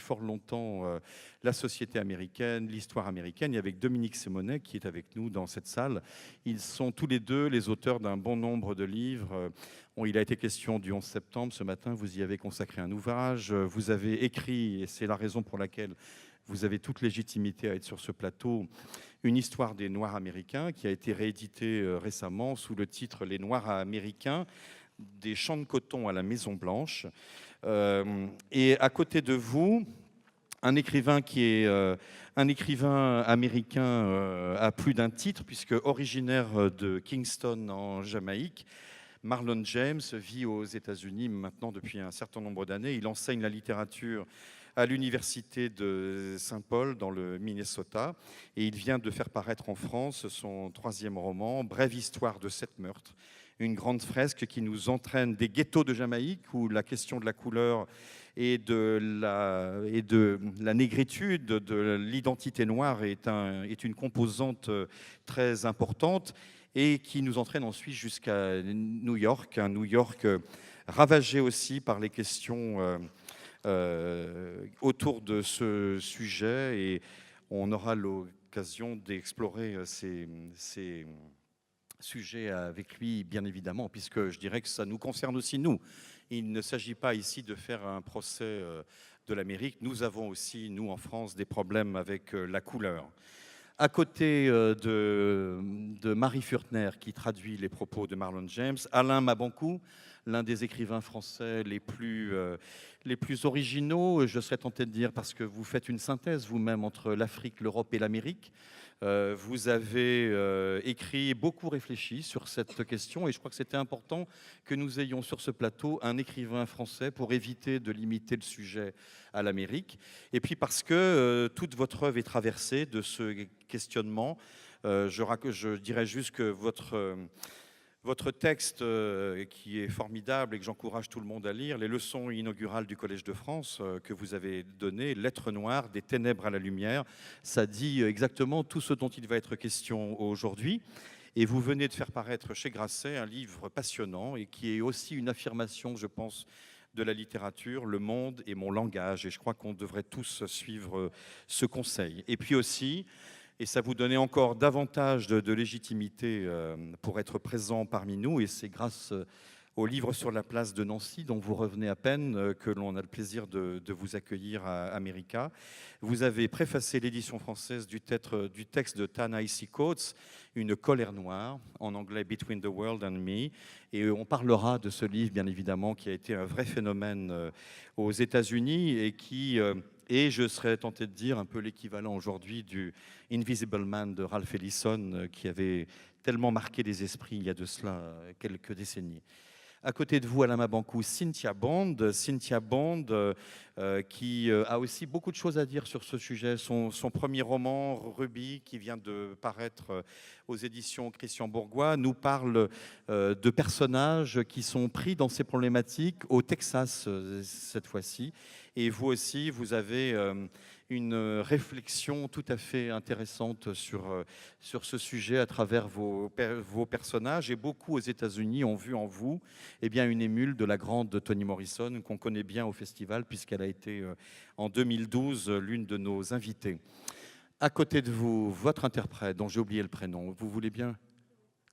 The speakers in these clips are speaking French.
fort longtemps la société américaine, l'histoire américaine, et avec Dominique Sémonnet, qui est avec nous dans cette salle. Ils sont tous les deux les auteurs d'un bon nombre de livres. Il a été question du 11 septembre ce matin, vous y avez consacré un ouvrage, vous avez écrit, et c'est la raison pour laquelle vous avez toute légitimité à être sur ce plateau, une histoire des Noirs américains qui a été rééditée récemment sous le titre « Les Noirs américains, des champs de coton à la Maison-Blanche ». Et à côté de vous, un écrivain qui est un écrivain américain à plus d'un titre, puisque originaire de Kingston en Jamaïque, Marlon James vit aux États-Unis maintenant depuis un certain nombre d'années. Il enseigne la littérature à l'université de Saint-Paul dans le Minnesota et il vient de faire paraître en France son 3e roman, Brève histoire de 7 meurtres, une grande fresque qui nous entraîne des ghettos de Jamaïque où la question de la couleur et de la négritude, de l'identité noire est une composante très importante et qui nous entraîne ensuite jusqu'à New York, un New York ravagé aussi par les questions autour de ce sujet, et on aura l'occasion d'explorer ces sujets avec lui, bien évidemment, puisque je dirais que ça nous concerne aussi, nous. Il ne s'agit pas ici de faire un procès de l'Amérique. Nous avons aussi, nous, en France, des problèmes avec la couleur. À côté de Marie Furtner, qui traduit les propos de Marlon James, Alain Mabanckou, l'un des écrivains français les plus originaux, je serais tenté de dire, parce que vous faites une synthèse vous-même entre l'Afrique, l'Europe et l'Amérique. Vous avez écrit, beaucoup réfléchi sur cette question, et je crois que c'était important que nous ayons sur ce plateau un écrivain français pour éviter de limiter le sujet à l'Amérique. Et puis parce que toute votre œuvre est traversée de ce questionnement. Je dirais juste que votre texte, qui est formidable et que j'encourage tout le monde à lire, les leçons inaugurales du Collège de France que vous avez données, Lettres noires, des ténèbres à la lumière, ça dit exactement tout ce dont il va être question aujourd'hui. Et vous venez de faire paraître chez Grasset un livre passionnant et qui est aussi une affirmation, je pense, de la littérature, Le monde et mon langage. Et je crois qu'on devrait tous suivre ce conseil. Et puis aussi, et ça vous donnait encore davantage de légitimité pour être présent parmi nous, et c'est grâce au livre sur la place de Nancy, dont vous revenez à peine, que l'on a le plaisir de vous accueillir à America. Vous avez préfacé l'édition française du texte de Ta-Nehisi Coates, Une colère noire, en anglais Between the World and Me, et on parlera de ce livre, bien évidemment, qui a été un vrai phénomène aux États-Unis et qui et je serais tenté de dire un peu l'équivalent aujourd'hui du Invisible Man de Ralph Ellison, qui avait tellement marqué les esprits il y a de cela quelques décennies. À côté de vous, Alain Mabanckou, Cynthia Bond, qui a aussi beaucoup de choses à dire sur ce sujet. Son premier roman, Ruby, qui vient de paraître aux éditions Christian Bourgois, nous parle de personnages qui sont pris dans ces problématiques au Texas cette fois-ci. Et vous aussi, vous avez une réflexion tout à fait intéressante sur ce sujet à travers vos personnages. Et beaucoup aux États-Unis ont vu en vous une émule de la grande Toni Morrison, qu'on connaît bien au festival, puisqu'elle a été en 2012 l'une de nos invitées. À côté de vous, votre interprète, dont j'ai oublié le prénom, vous voulez bien ?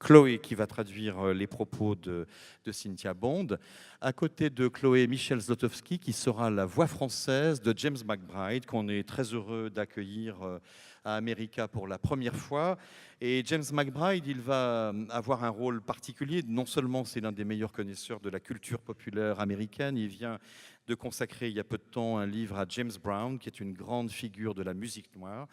Chloé, qui va traduire les propos de Cynthia Bond. À côté de Chloé, Michel Zlotowski, qui sera la voix française de James McBride, qu'on est très heureux d'accueillir à America pour la première fois. Et James McBride, il va avoir un rôle particulier. Non seulement c'est l'un des meilleurs connaisseurs de la culture populaire américaine, il vient de consacrer il y a peu de temps un livre à James Brown, qui est une grande figure de la musique noire.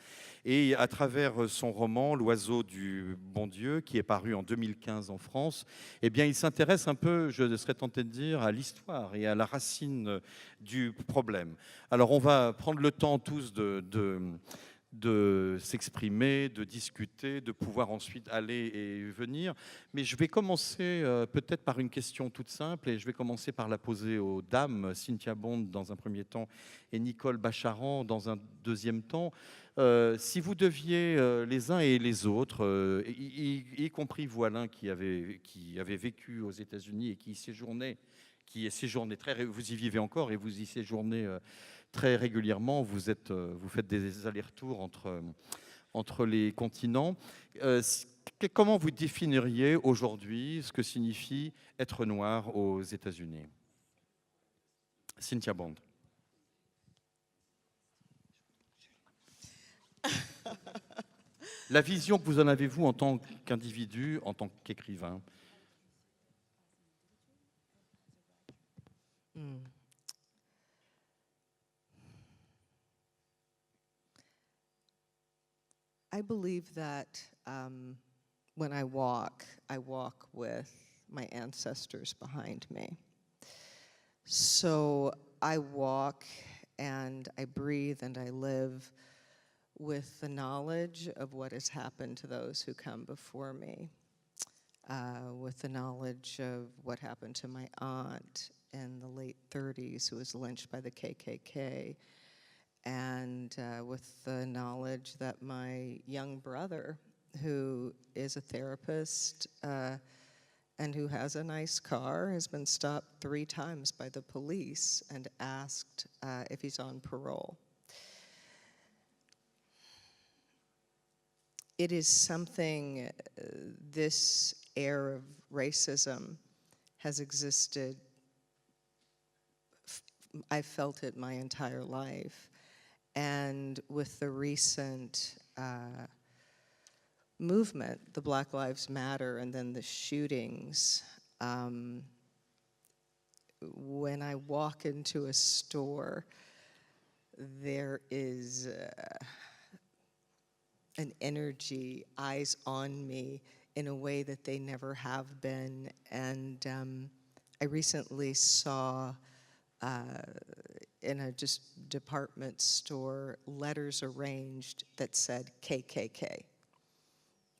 Et à travers son roman, L'oiseau du bon Dieu, qui est paru en 2015 en France, il s'intéresse un peu, je serais tenté de dire, à l'histoire et à la racine du problème. Alors on va prendre le temps tous de s'exprimer, de discuter, de pouvoir ensuite aller et venir. Mais je vais commencer peut-être par une question toute simple, et je vais commencer par la poser aux dames, Cynthia Bond dans un premier temps et Nicole Bacharan dans un deuxième temps. Si vous deviez les uns et les autres, y compris vous Alain qui avez vécu aux États-Unis et qui y séjournait, vous y vivez encore et vous y séjournez très régulièrement, vous faites des allers-retours entre les continents. Comment vous définiriez aujourd'hui ce que signifie être noir aux États-Unis? Cynthia Bond. La vision que vous en avez, vous, en tant qu'individu, en tant qu'écrivain? I believe that when I walk with my ancestors behind me. So I walk and I breathe and I live with the knowledge of what has happened to those who come before me, with the knowledge of what happened to my aunt in the late 30s who was lynched by the KKK, and with the knowledge that my young brother, who is a therapist and who has a nice car, has been stopped 3 times by the police and asked if he's on parole. It is something, this air of racism has existed, I've felt it my entire life. And with the recent movement, the Black Lives Matter, and then the shootings, when I walk into a store, there is an energy, eyes on me in a way that they never have been. And I recently saw in a just department store letters arranged that said KKK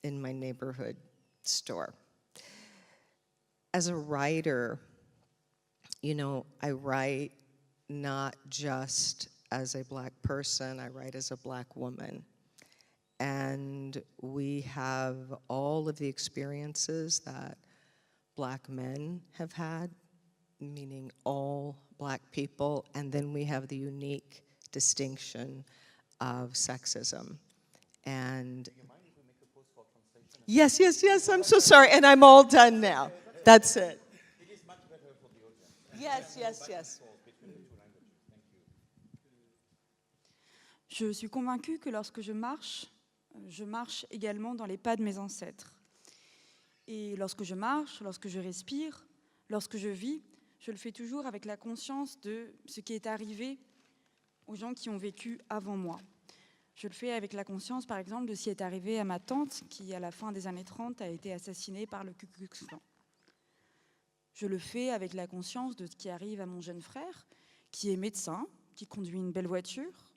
in my neighborhood store. As a writer, you know, I write not just as a Black person, I write as a Black woman. And we have all of the experiences that Black men have had, meaning all Black people, and then we have the unique distinction of sexism. And do you mind if we make a pause for translation? Yes, yes, yes, I'm so sorry, and I'm all done now. That's it. It is much better for the audience. Yes, yes, yes. Je suis convaincue que lorsque je marche également dans les pas de mes ancêtres. Et lorsque je marche, lorsque je respire, lorsque je vis, je le fais toujours avec la conscience de ce qui est arrivé aux gens qui ont vécu avant moi. Je le fais avec la conscience, par exemple, de ce qui est arrivé à ma tante, qui, à la fin des années 30, a été assassinée par le Ku Klux Klan. Je le fais avec la conscience de ce qui arrive à mon jeune frère, qui est médecin, qui conduit une belle voiture,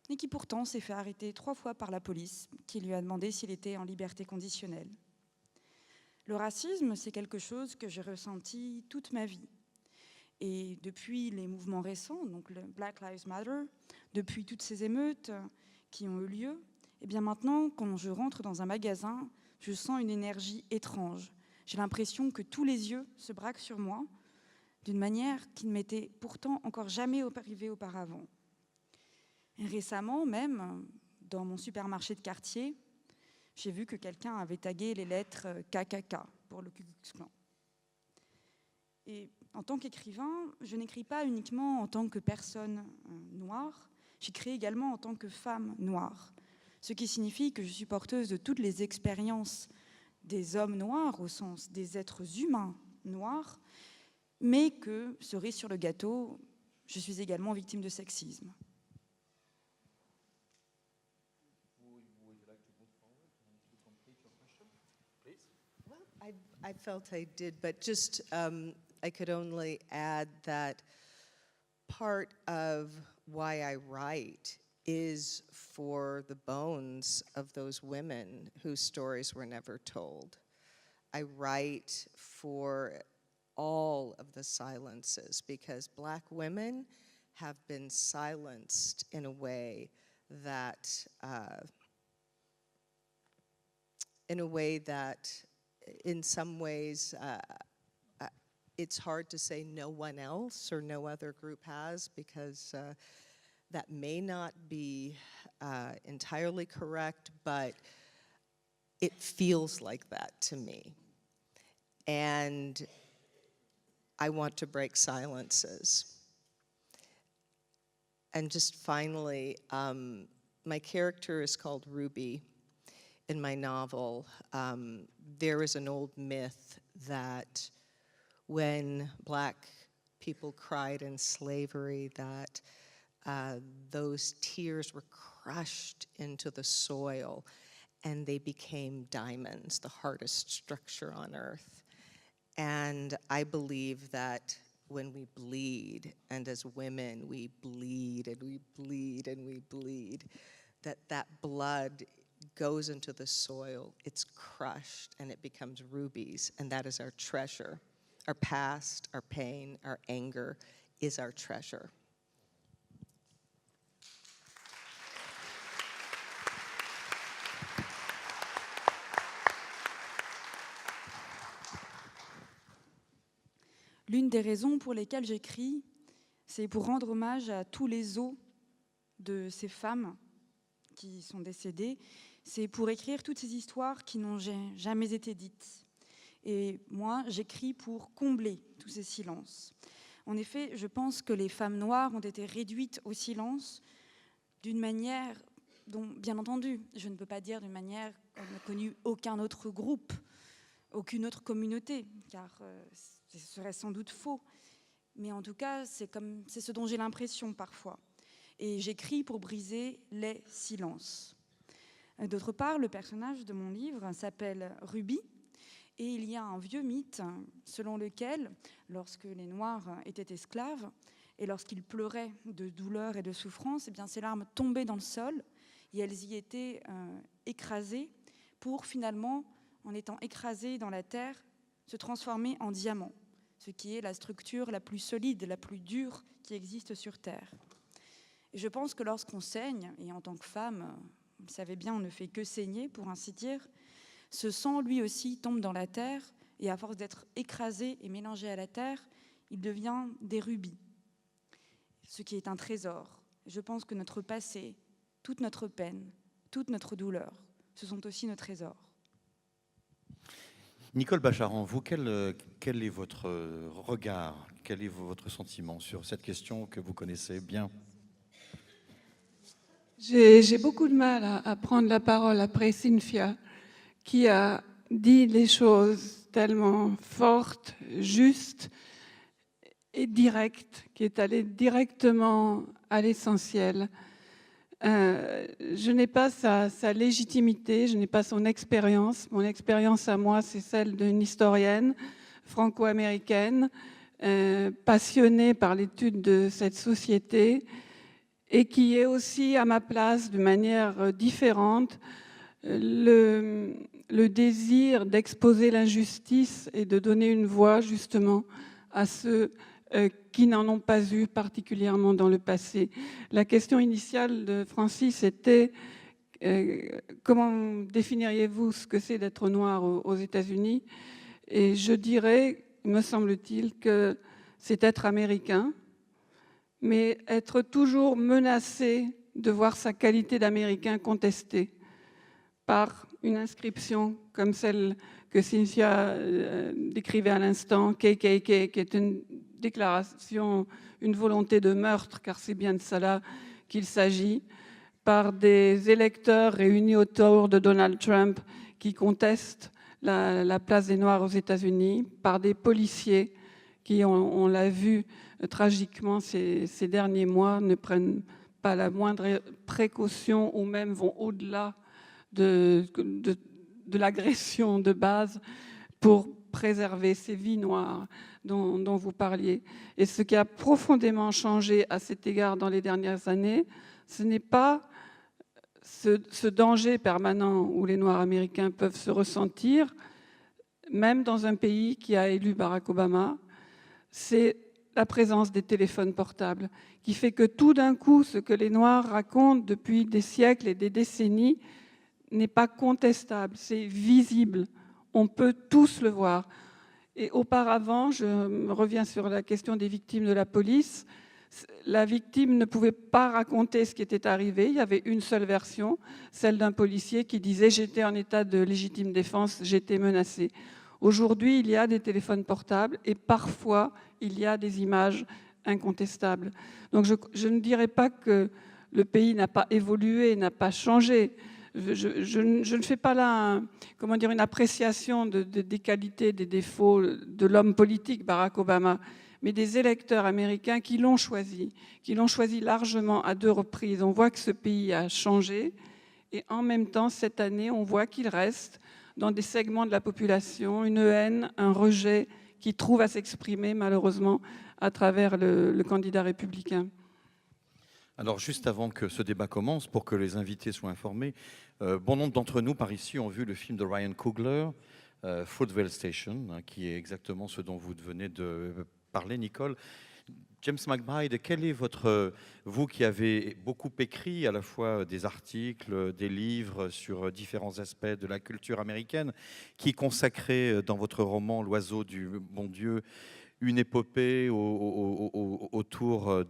et qui pourtant s'est fait arrêter 3 fois par la police, qui lui a demandé s'il était en liberté conditionnelle. Le racisme, c'est quelque chose que j'ai ressenti toute ma vie. Et depuis les mouvements récents, donc le Black Lives Matter, depuis toutes ces émeutes qui ont eu lieu, et bien maintenant, quand je rentre dans un magasin, je sens une énergie étrange. J'ai l'impression que tous les yeux se braquent sur moi d'une manière qui ne m'était pourtant encore jamais arrivée auparavant. Et récemment même, dans mon supermarché de quartier, j'ai vu que quelqu'un avait tagué les lettres KKK pour le Ku Klux Klan. Et en tant qu'écrivain, je n'écris pas uniquement en tant que personne noire, j'écris également en tant que femme noire, ce qui signifie que je suis porteuse de toutes les expériences des hommes noirs au sens des êtres humains noirs, mais que, cerise sur le gâteau, je suis également victime de sexisme. I felt I did, but just I could only add that part of why I write is for the bones of those women whose stories were never told. I write for all of the silences because Black women have been silenced in a way that in some ways, it's hard to say no one else or no other group has, because That may not be entirely correct, but it feels like that to me. And I want to break silences. And just finally, my character is called Ruby in my novel. There is an old myth that when Black people cried in slavery, that those tears were crushed into the soil and they became diamonds, the hardest structure on earth. And I believe that when we bleed, and as women we bleed and we bleed and we bleed, that blood goes into the soil, it's crushed, and it becomes rubies, and that is our treasure. Our past, our pain, our anger is our treasure. L'une des raisons pour lesquelles j'écris, c'est pour rendre hommage à tous les os de ces femmes qui sont décédées. C'est pour écrire toutes ces histoires qui n'ont jamais été dites. Et moi, j'écris pour combler tous ces silences. En effet, je pense que les femmes noires ont été réduites au silence d'une manière dont, bien entendu, je ne peux pas dire d'une manière qu'on n'a connu aucun autre groupe, aucune autre communauté, car ce serait sans doute faux. Mais en tout cas, c'est ce dont j'ai l'impression parfois. Et j'écris pour briser les silences. D'autre part, le personnage de mon livre s'appelle Ruby, et il y a un vieux mythe selon lequel, lorsque les Noirs étaient esclaves, et lorsqu'ils pleuraient de douleur et de souffrance, eh bien, ces larmes tombaient dans le sol, et elles y étaient écrasées pour finalement, en étant écrasées dans la terre, se transformer en diamants, ce qui est la structure la plus solide, la plus dure qui existe sur Terre. Et je pense que lorsqu'on saigne, et en tant que femme, vous le savez bien, on ne fait que saigner, pour ainsi dire, ce sang, lui aussi, tombe dans la terre, et à force d'être écrasé et mélangé à la terre, il devient des rubis, ce qui est un trésor. Je pense que notre passé, toute notre peine, toute notre douleur, ce sont aussi nos trésors. Nicole Bacharan, vous, quel est votre regard, quel est votre sentiment sur cette question que vous connaissez bien? J'ai beaucoup de mal à prendre la parole après Cynthia, qui a dit des choses tellement fortes, justes et directes, qui est allée directement à l'essentiel. Je n'ai pas sa légitimité, je n'ai pas son expérience. Mon expérience à moi, c'est celle d'une historienne franco-américaine, passionnée par l'étude de cette société et qui est aussi à ma place de manière différente le désir d'exposer l'injustice et de donner une voix justement à ceux qui n'en ont pas eu particulièrement dans le passé. La question initiale de Francis était comment définiriez-vous ce que c'est d'être noir aux États-Unis? Et je dirais, me semble-t-il, que c'est être américain, mais être toujours menacé de voir sa qualité d'Américain contestée par une inscription comme celle que Cynthia décrivait à l'instant, KKK, qui est une déclaration, une volonté de meurtre, car c'est bien de cela qu'il s'agit, par des électeurs réunis autour de Donald Trump qui contestent la place des Noirs aux États-Unis, par des policiers qui, on l'a vu tragiquement ces derniers mois, ne prennent pas la moindre précaution ou même vont au-delà de l'agression de base pour préserver ces vies noires dont vous parliez. Et ce qui a profondément changé à cet égard dans les dernières années, ce n'est pas ce danger permanent où les Noirs américains peuvent se ressentir, même dans un pays qui a élu Barack Obama, c'est la présence des téléphones portables, qui fait que tout d'un coup, ce que les Noirs racontent depuis des siècles et des décennies n'est pas contestable, c'est visible. On peut tous le voir. Et auparavant, je reviens sur la question des victimes de la police, La victime ne pouvait pas raconter ce qui était arrivé. Il y avait une seule version, celle d'un policier qui disait « j'étais en état de légitime défense, j'étais menacé ». Aujourd'hui, il y a des téléphones portables et parfois, il y a des images incontestables. Donc je ne dirais pas que le pays n'a pas évolué, n'a pas changé. Je ne fais pas là une appréciation des qualités, des défauts de l'homme politique, Barack Obama, mais des électeurs américains qui l'ont choisi largement à 2 reprises. On voit que ce pays a changé et en même temps, cette année, on voit qu'il reste dans des segments de la population une haine, un rejet qui trouve à s'exprimer malheureusement à travers le candidat républicain. Alors, juste avant que ce débat commence, pour que les invités soient informés, bon nombre d'entre nous par ici ont vu le film de Ryan Coogler, Fruitvale Station, hein, qui est exactement ce dont vous venez de parler, Nicole. James McBride, quel est vous qui avez beaucoup écrit à la fois des articles, des livres sur différents aspects de la culture américaine, qui consacrait dans votre roman L'oiseau du bon Dieu une épopée autour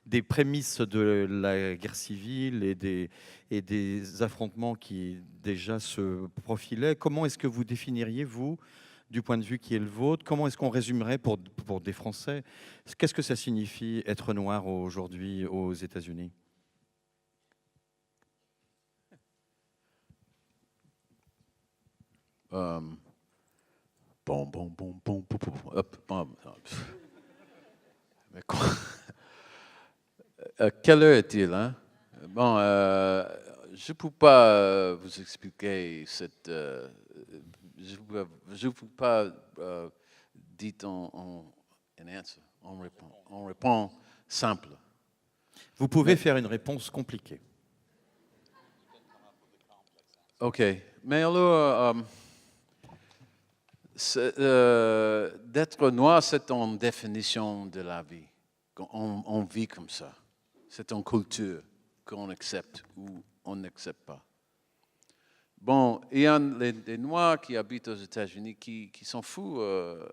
des prémices de la guerre civile et des affrontements qui déjà se profilaient. Comment est-ce que vous définiriez, vous, du point de vue qui est le vôtre, comment est-ce qu'on résumerait pour des Français, qu'est-ce que ça signifie être noir aujourd'hui aux États-Unis? Quelle heure est-il, hein? Bon, je ne peux pas vous expliquer cette... je ne peux pas dire en réponse simple. Vous pouvez faire une réponse compliquée. OK. Mais alors, d'être noir, c'est une définition de la vie. On vit comme ça. C'est une culture qu'on accepte ou on n'accepte pas. Bon, il y a des Noirs qui habitent aux États-Unis qui sont fous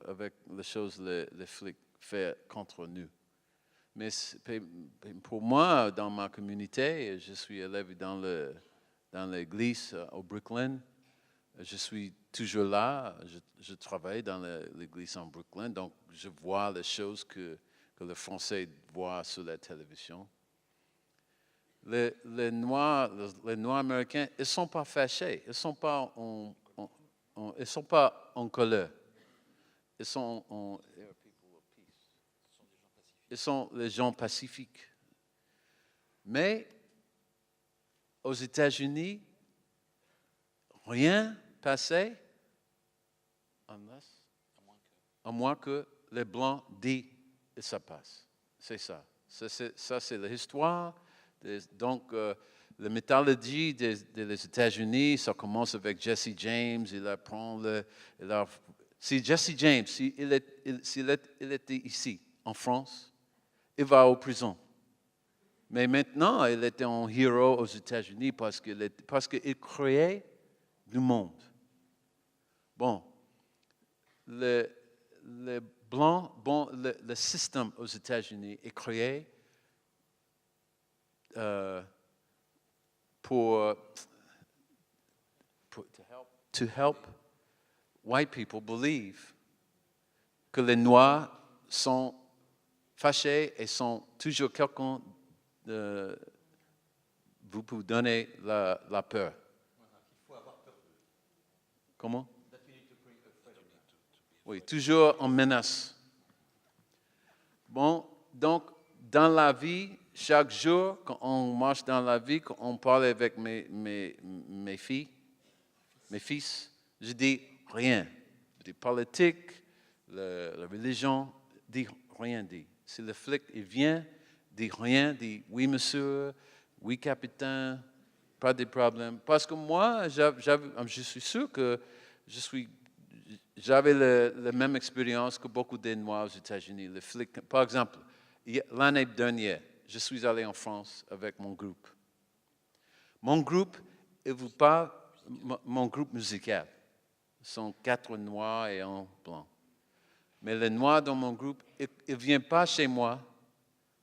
avec les choses que les flics font contre nous. Mais pour moi, dans ma communauté, je suis élève dans l'église au Brooklyn. Je suis toujours là. Je travaille dans l'église en Brooklyn, donc je vois les choses que les Français voient sur la télévision. Les Noirs américains, ils ne sont pas fâchés, ils ne sont pas en colère. Ils sont les gens pacifiques. Mais aux États-Unis, rien passait à moins que les Blancs disent et ça passe. C'est ça. Ça, c'est l'histoire. Donc, la métallurgie des États-Unis, ça commence avec Jesse James. Il apprend si Jesse James, s'il était ici, en France, il va en prison. Mais maintenant, il était un héros aux États-Unis parce qu'il créait du monde. Bon, le système aux États-Unis est créé to help white people believe que les Noirs sont fâchés et sont toujours quelqu'un de vous pouvez donner la peur. Comment? Oui, toujours en menace. Bon, donc, dans la vie, chaque jour, quand on marche dans la vie, quand on parle avec mes fils, je dis rien. Je dis politique, la religion, je dis rien. Si le flic il vient, dit rien, dit oui monsieur, oui capitaine, pas de problème. Parce que moi, je suis sûr que j'avais la même expérience que beaucoup de Noirs aux États-Unis. Le flic, par exemple, l'année dernière, je suis allé en France avec mon groupe. Mon groupe, mon groupe musical, sont 4 Noirs et 1 Blanc. Mais les Noirs dans mon groupe, ils ne viennent pas chez moi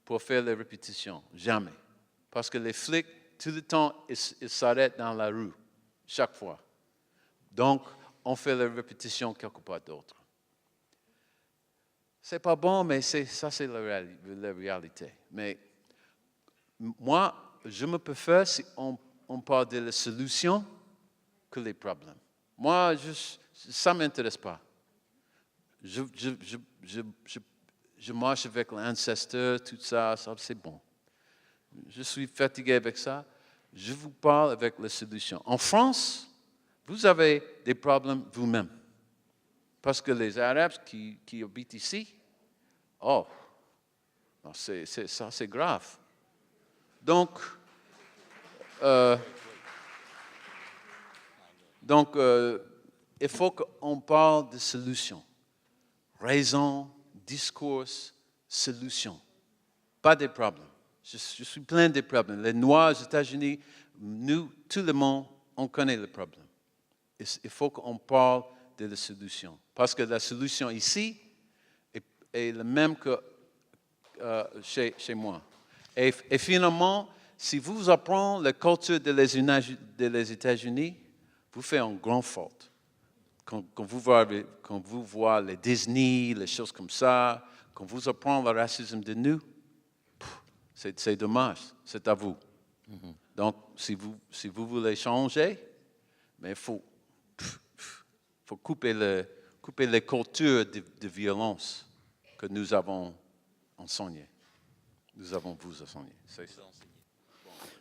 pour faire les répétitions. Jamais. Parce que les flics, tout le temps, ils s'arrêtent dans la rue, chaque fois. Donc, on fait les répétitions quelque part d'autre. C'est pas bon, mais ça, c'est la réalité. Mais moi, je me préfère si on parle de la solution que les problèmes. Moi, ça ne m'intéresse pas. Je marche avec l'ancestor, tout ça, c'est bon. Je suis fatigué avec ça. Je vous parle avec la solution. En France, vous avez des problèmes vous-même. Parce que les Arabes qui habitent ici, ça c'est grave. Donc, il faut qu'on parle de solutions. Raison, discours, solution. Pas des problèmes. Je suis plein de problèmes. Les Noirs aux États-Unis, nous, tout le monde, on connaît le problème. Il faut qu'on parle de la solution. Parce que la solution ici est la même que chez moi. Et finalement, si vous apprenez la culture des États-Unis, vous faites une grande faute. Quand vous voyez les Disney, les choses comme ça, quand vous apprenez le racisme de nous, c'est dommage, c'est à vous. Mm-hmm. Donc, si vous voulez changer, mais il faut couper les cultures de violence que nous avons enseignées. Nous avons vous enseigné. C'est ça.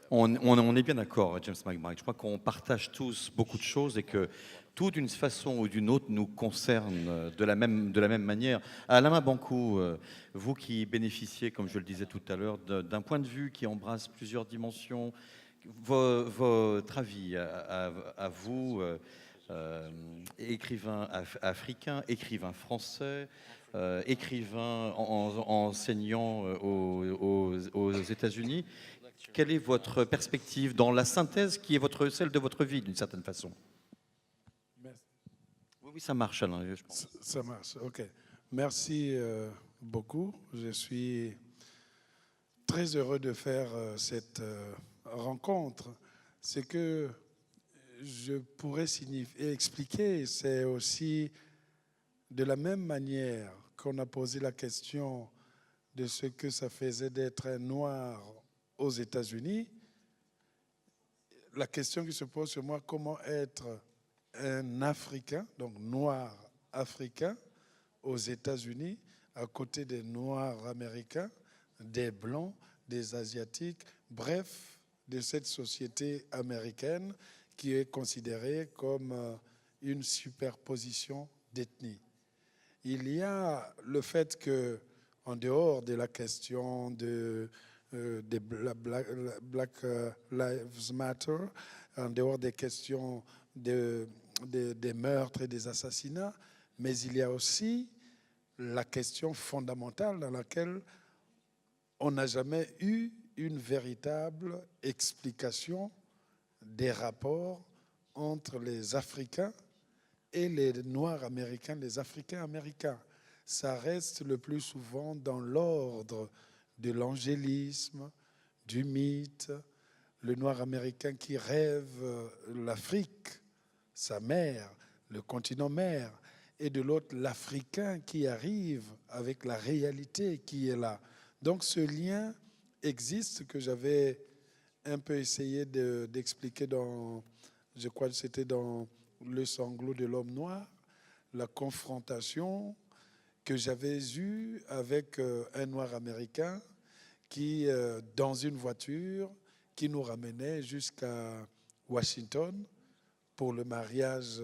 On est bien d'accord, James McBride. Je crois qu'on partage tous beaucoup de choses et que tout, d'une façon ou d'une autre, nous concerne de la même manière. Alain Bankou, vous qui bénéficiez, comme je le disais tout à l'heure, d'un point de vue qui embrasse plusieurs dimensions, votre avis à vous, écrivain africain, écrivain français, écrivain enseignant aux États-Unis, quelle est votre perspective dans la synthèse qui est celle de votre vie, d'une certaine façon? Merci. Oui, ça marche, Alain, je pense. Ça marche, ok. Merci beaucoup. Je suis très heureux de faire cette rencontre. Ce que je pourrais expliquer, c'est aussi de la même manière qu'on a posé la question de ce que ça faisait d'être un noir aux États-Unis. La question qui se pose sur moi, comment être un Africain, donc noir africain, aux États-Unis, à côté des Noirs américains, des Blancs, des Asiatiques, bref, de cette société américaine qui est considérée comme une superposition d'ethnies. Il y a le fait que, en dehors de la question des Black Lives Matter, en dehors des questions des meurtres et des assassinats, mais il y a aussi la question fondamentale dans laquelle on n'a jamais eu une véritable explication des rapports entre les Africains et les Noirs américains, les Africains américains. Ça reste le plus souvent dans l'ordre de l'angélisme, du mythe, le Noir américain qui rêve l'Afrique, sa mère, le continent mère, et de l'autre l'Africain qui arrive avec la réalité qui est là. Donc ce lien existe que j'avais un peu essayé d'expliquer dans, je crois que c'était dans Le sanglot de l'homme noir, la confrontation que j'avais eue avec un noir américain qui, dans une voiture, qui nous ramenait jusqu'à Washington pour le mariage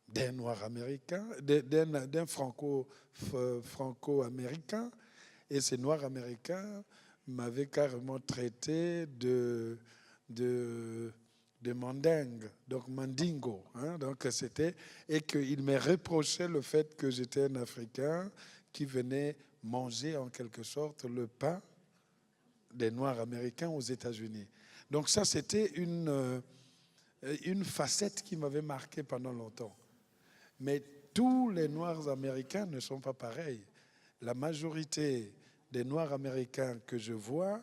d'un noir américain, d'un franco-américain. Et ces noirs américains m'avaient carrément traité de mandingue, donc mandingo. Donc c'était, et qu'il me reprochait le fait que j'étais un Africain qui venait manger en quelque sorte le pain des Noirs américains aux États-Unis. Donc ça, c'était une facette qui m'avait marqué pendant longtemps. Mais tous les Noirs américains ne sont pas pareils. La majorité des Noirs américains que je vois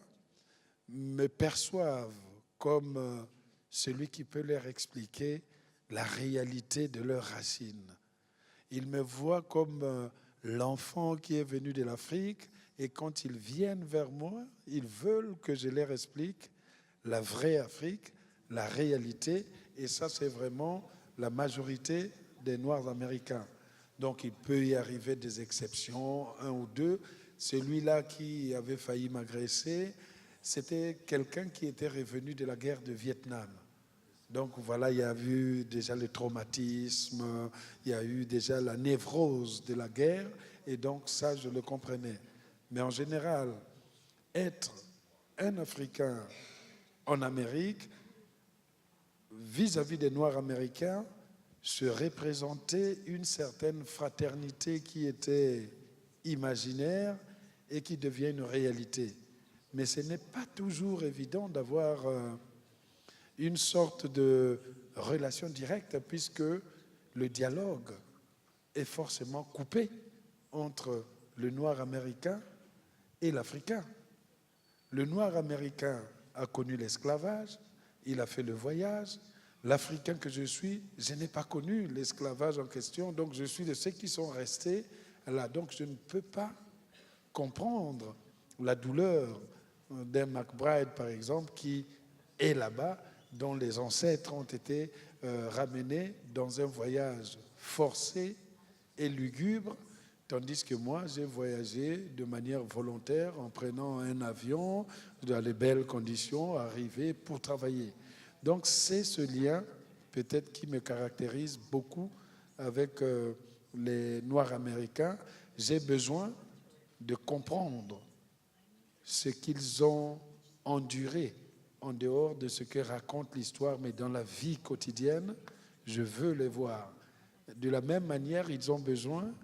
me perçoivent comme celui qui peut leur expliquer la réalité de leurs racines. Ils me voient comme l'enfant qui est venu de l'Afrique, et quand ils viennent vers moi, ils veulent que je leur explique la vraie Afrique, la réalité, et ça c'est vraiment la majorité des Noirs américains. Donc il peut y arriver des exceptions, un ou deux. Celui-là qui avait failli m'agresser, c'était quelqu'un qui était revenu de la guerre de Vietnam. Donc voilà, il y a eu déjà le traumatisme, il y a eu déjà la névrose de la guerre, et donc ça, je le comprenais. Mais en général, être un Africain en Amérique, vis-à-vis des Noirs américains, se représenter une certaine fraternité qui était imaginaire et qui devient une réalité. Mais ce n'est pas toujours évident d'avoir une sorte de relation directe, puisque le dialogue est forcément coupé entre le noir américain et l'Africain. Le noir américain a connu l'esclavage, il a fait le voyage. L'Africain que je suis, je n'ai pas connu l'esclavage en question, donc je suis de ceux qui sont restés là. Donc je ne peux pas comprendre la douleur d'un McBride, par exemple, qui est là-bas, dont les ancêtres ont été ramenés dans un voyage forcé et lugubre, tandis que moi, j'ai voyagé de manière volontaire en prenant un avion dans les belles conditions, arrivé pour travailler. Donc c'est ce lien peut-être qui me caractérise beaucoup avec les Noirs américains. J'ai besoin de comprendre ce qu'ils ont enduré en dehors de ce que raconte l'histoire, mais dans la vie quotidienne, je veux les voir. De la même manière, ils ont besoin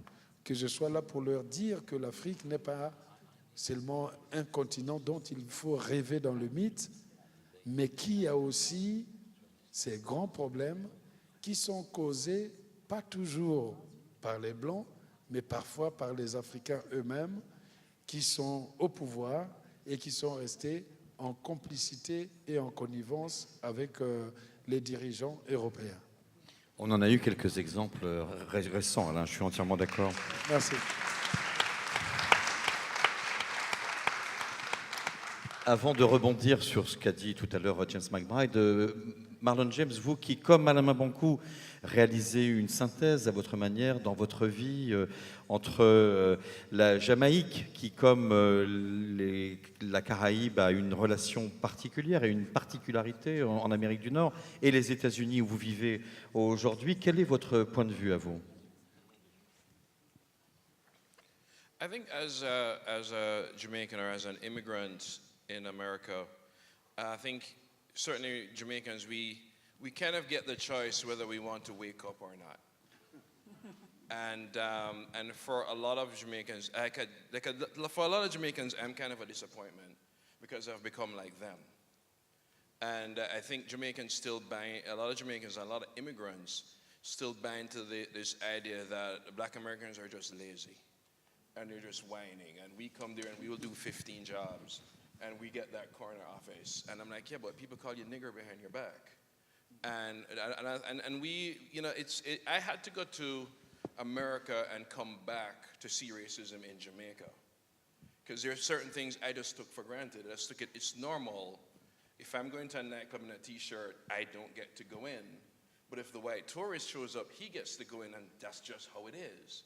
que je sois là pour leur dire que l'Afrique n'est pas seulement un continent dont il faut rêver dans le mythe, mais qui a aussi ces grands problèmes qui sont causés pas toujours par les Blancs, mais parfois par les Africains eux-mêmes, qui sont au pouvoir et qui sont restés en complicité et en connivence avec les dirigeants européens. On en a eu quelques exemples récents, Alain, je suis entièrement d'accord. Merci. Avant de rebondir sur ce qu'a dit tout à l'heure James McBride, Marlon James, vous qui, comme Alain Mabankou, réalisez une synthèse à votre manière dans votre vie entre la Jamaïque, qui, comme la Caraïbe, a une relation particulière et une particularité en Amérique du Nord, et les États-Unis où vous vivez aujourd'hui, quel est votre point de vue à vous? I think as a Jamaican or as an immigrant in America, I think certainly Jamaicans, we kind of get the choice whether we want to wake up or not. And for a lot of Jamaicans, for a lot of Jamaicans, I'm kind of a disappointment because I've become like them. And I think Jamaicans still buy, a lot of Jamaicans, a lot of immigrants still buy into this idea that Black Americans are just lazy and they're just whining, and we come there and we will do 15 jobs and we get that corner office. And I'm like, yeah, but people call you nigger behind your back. And we, you know, I had to go to America and come back to see racism in Jamaica, because there are certain things I just took for granted. I just took it, it's normal. If I'm going to a nightclub in a t-shirt, I don't get to go in. But if the white tourist shows up, he gets to go in, and that's just how it is.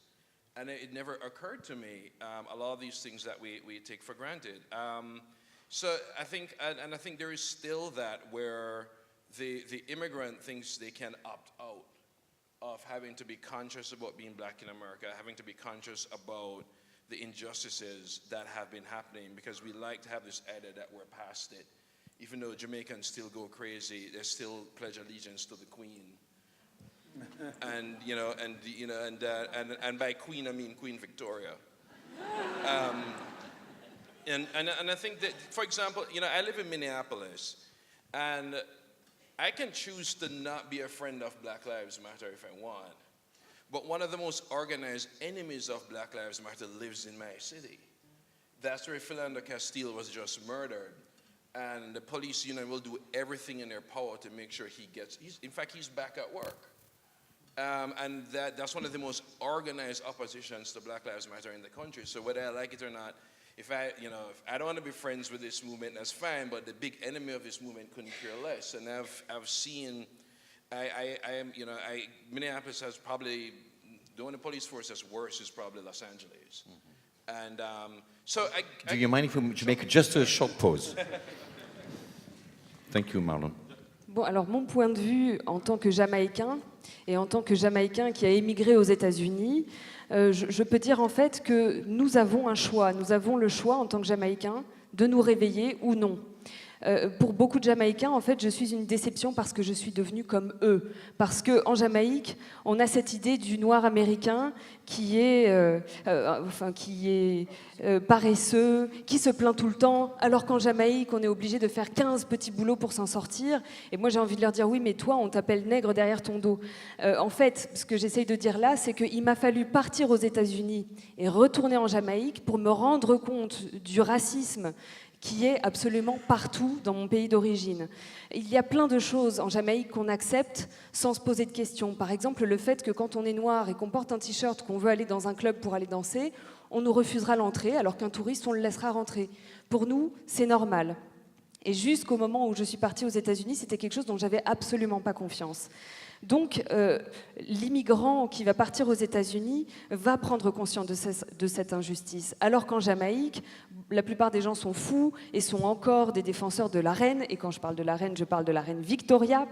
And it never occurred to me, a lot of these things that we take for granted. So I think, and I think there is still that where the immigrant thinks they can opt out of having to be conscious about being black in America, having to be conscious about the injustices that have been happening, because we like to have this idea that we're past it. Even though Jamaicans still go crazy, they still pledge allegiance to the Queen. And by Queen I mean Queen Victoria. And I think that, for example, you know, I live in Minneapolis, and I can choose to not be a friend of Black Lives Matter if I want. But one of the most organized enemies of Black Lives Matter lives in my city. That's where Philando Castile was just murdered. And the police union will do everything in their power to make sure in fact, he's back at work. And that's one of the most organized oppositions to Black Lives Matter in the country. So whether I like it or not, if I don't want to be friends with this movement, that's fine, but the big enemy of this movement couldn't care less. And I've seen, Minneapolis has probably, the only police force that's worse is probably Los Angeles. And Do you mind if we make just a short pause? Thank you, Marlon. Bon, alors mon point de vue en tant que Jamaïcain et en tant que Jamaïcain qui a émigré aux États-Unis, je peux dire en fait que nous avons un choix. Nous avons le choix en tant que Jamaïcains de nous réveiller ou non. Pour beaucoup de Jamaïcains, en fait, je suis une déception parce que je suis devenue comme eux. Parce qu'en Jamaïque, on a cette idée du noir américain qui est paresseux, qui se plaint tout le temps, alors qu'en Jamaïque, on est obligé de faire 15 petits boulots pour s'en sortir. Et moi, j'ai envie de leur dire, oui, mais toi, on t'appelle nègre derrière ton dos. En fait, ce que j'essaye de dire là, c'est qu'il m'a fallu partir aux États-Unis et retourner en Jamaïque pour me rendre compte du racisme qui est absolument partout dans mon pays d'origine. Il y a plein de choses en Jamaïque qu'on accepte sans se poser de questions. Par exemple, le fait que quand on est noir et qu'on porte un t-shirt, qu'on veut aller dans un club pour aller danser, on nous refusera l'entrée, alors qu'un touriste, on le laissera rentrer. Pour nous, c'est normal. Et jusqu'au moment où je suis partie aux États-Unis, c'était quelque chose dont j'avais absolument pas confiance. Donc, l'immigrant qui va partir aux États-Unis va prendre conscience de cette injustice. Alors qu'en Jamaïque, la plupart des gens sont fous et sont encore des défenseurs de la reine. Et quand je parle de la reine Victoria.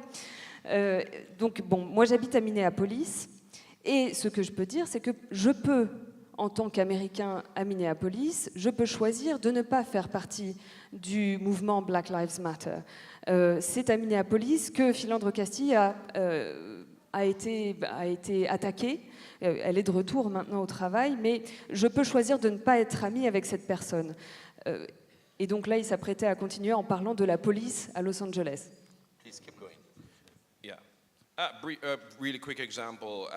Donc, bon, moi j'habite à Minneapolis. Et ce que je peux dire, c'est que je peux, en tant qu'Américain à Minneapolis, je peux choisir de ne pas faire partie du mouvement Black Lives Matter. C'est à Minneapolis que Philando Castile a été attaquée. Elle est de retour maintenant au travail, mais je peux choisir de ne pas être amie avec cette personne. Et donc là, il s'apprêtait à continuer en parlant de la police à Los Angeles. Please keep going. Yeah. Really quick example.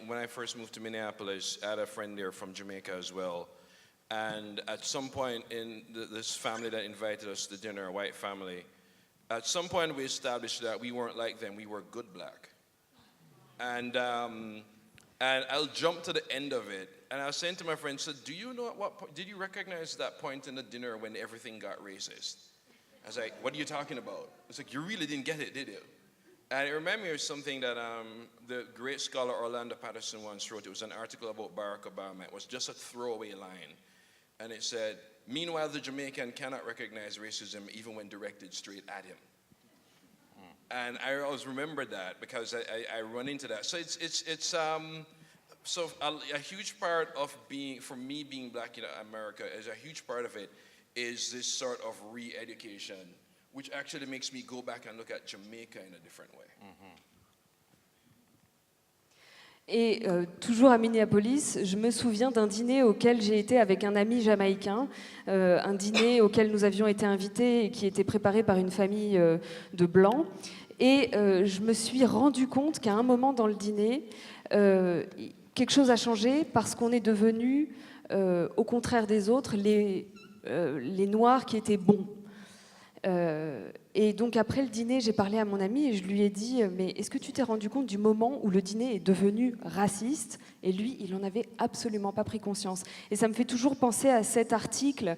When I first moved to Minneapolis, I had a friend there from Jamaica as well. And at some point in this family that invited us to dinner, a white family, at some point we established that we weren't like them, we were good black. And I'll jump to the end of it. And I was saying to my friend, so do you know at what point, did you recognize that point in the dinner when everything got racist? I was like, what are you talking about? It's like, you really didn't get it, did you? And it reminded me of something that the great scholar Orlando Patterson once wrote. It was an article about Barack Obama. It was just a throwaway line. And it said, meanwhile, the Jamaican cannot recognize racism even when directed straight at him. And I always remember that because I run into that. So a huge part of for me being black in America, is a huge part of it is this sort of re-education, which actually makes me go back and look at Jamaica in a different way. Et toujours à Minneapolis, je me souviens d'un dîner auquel j'ai été avec un ami jamaïcain, un dîner auquel nous avions été invités et qui était préparé par une famille de Blancs. Et je me suis rendu compte qu'à un moment dans le dîner, quelque chose a changé parce qu'on est devenus, au contraire des autres, les Noirs qui étaient bons. Et donc après le dîner, j'ai parlé à mon ami et je lui ai dit « Mais est-ce que tu t'es rendu compte du moment où le dîner est devenu raciste ?» Et lui, il n'en avait absolument pas pris conscience. Et ça me fait toujours penser à cet article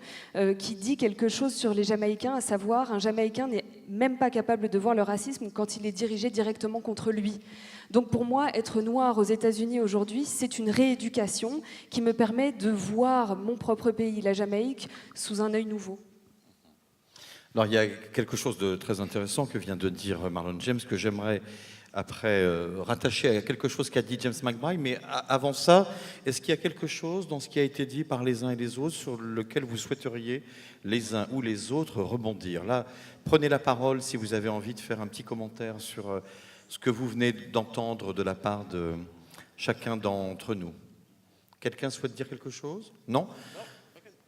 qui dit quelque chose sur les Jamaïcains, à savoir un Jamaïcain n'est même pas capable de voir le racisme quand il est dirigé directement contre lui. Donc pour moi, être noir aux États-Unis aujourd'hui, c'est une rééducation qui me permet de voir mon propre pays, la Jamaïque, sous un œil nouveau. Alors, il y a quelque chose de très intéressant que vient de dire Marlon James, que j'aimerais après rattacher à quelque chose qu'a dit James McBride. Mais avant ça, est-ce qu'il y a quelque chose dans ce qui a été dit par les uns et les autres sur lequel vous souhaiteriez, les uns ou les autres, rebondir? Là, prenez la parole si vous avez envie de faire un petit commentaire sur ce que vous venez d'entendre de la part de chacun d'entre nous. Quelqu'un souhaite dire quelque chose? Non?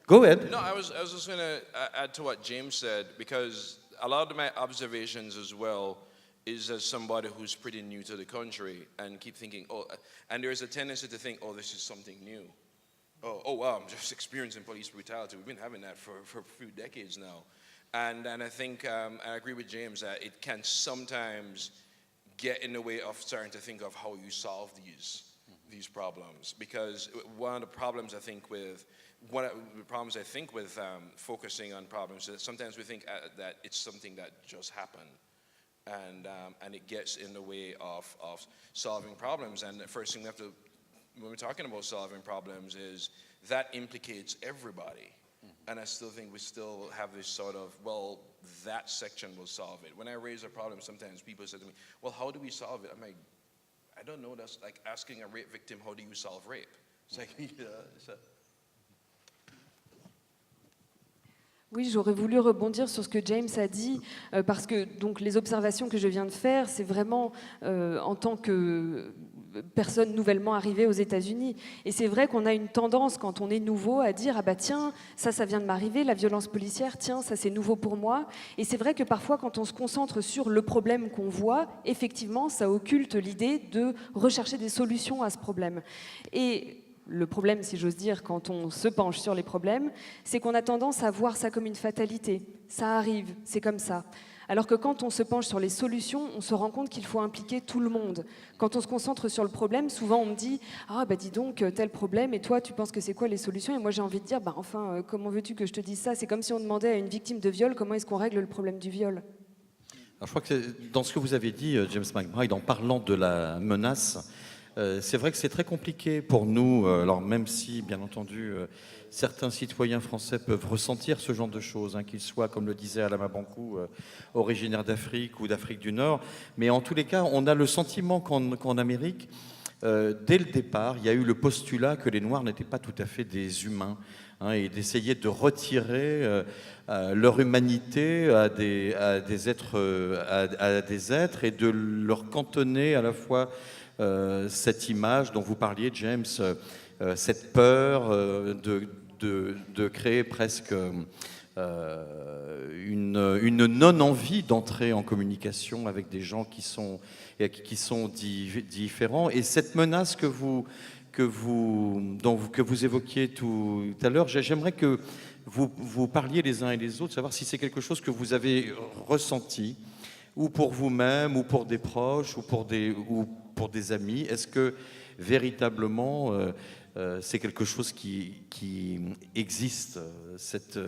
Go ahead. No, I was just going to add to what James said, because a lot of my observations as well is as somebody who's pretty new to the country and keep thinking, oh, and there's a tendency to think, oh, this is something new. Oh wow, I'm just experiencing police brutality. We've been having that for a few decades now. And I think, I agree with James that it can sometimes get in the way of starting to think of how you solve these problems. Because one of the problems I think with focusing on problems is that sometimes we think that it's something that just happened. And it gets in the way of solving problems. And the first thing we have to, when we're talking about solving problems, is that implicates everybody. And I still think we still have this sort of, well, that section will solve it. When I raise a problem, sometimes people say to me, well, how do we solve it? I'm like, I don't know. That's like asking a rape victim, how do you solve rape? It's like, Oui, j'aurais voulu rebondir sur ce que James a dit, parce que donc, les observations que je viens de faire, c'est vraiment en tant que personne nouvellement arrivée aux États-Unis. Et c'est vrai qu'on a une tendance, quand on est nouveau, à dire « Ah bah tiens, ça vient de m'arriver, la violence policière, tiens, ça c'est nouveau pour moi ». Et c'est vrai que parfois, quand on se concentre sur le problème qu'on voit, effectivement, ça occulte l'idée de rechercher des solutions à ce problème. Et le problème, si j'ose dire, quand on se penche sur les problèmes, c'est qu'on a tendance à voir ça comme une fatalité. Ça arrive, c'est comme ça. Alors que quand on se penche sur les solutions, on se rend compte qu'il faut impliquer tout le monde. Quand on se concentre sur le problème, souvent on me dit « Ah bah dis donc, tel problème, et toi tu penses que c'est quoi les solutions ?» Et moi j'ai envie de dire « Bah enfin, comment veux-tu que je te dise ça ?» C'est comme si on demandait à une victime de viol comment est-ce qu'on règle le problème du viol. Alors, je crois que dans ce que vous avez dit, James McBride, en parlant de la menace, c'est vrai que c'est très compliqué pour nous, alors même si, bien entendu, certains citoyens français peuvent ressentir ce genre de choses, qu'ils soient, comme le disait Alama Bankou, originaires d'Afrique ou d'Afrique du Nord, mais en tous les cas, on a le sentiment qu'en Amérique, dès le départ, il y a eu le postulat que les Noirs n'étaient pas tout à fait des humains, et d'essayer de retirer leur humanité à des êtres et de leur cantonner à la fois cette image dont vous parliez, James, cette peur de créer presque une non-envie d'entrer en communication avec des gens qui sont différents. Et cette menace que vous évoquiez tout à l'heure, j'aimerais que vous parliez les uns et les autres, savoir si c'est quelque chose que vous avez ressenti, ou pour vous-même, ou pour des proches, ou pour des amis. Est-ce que véritablement c'est quelque chose qui existe, cette...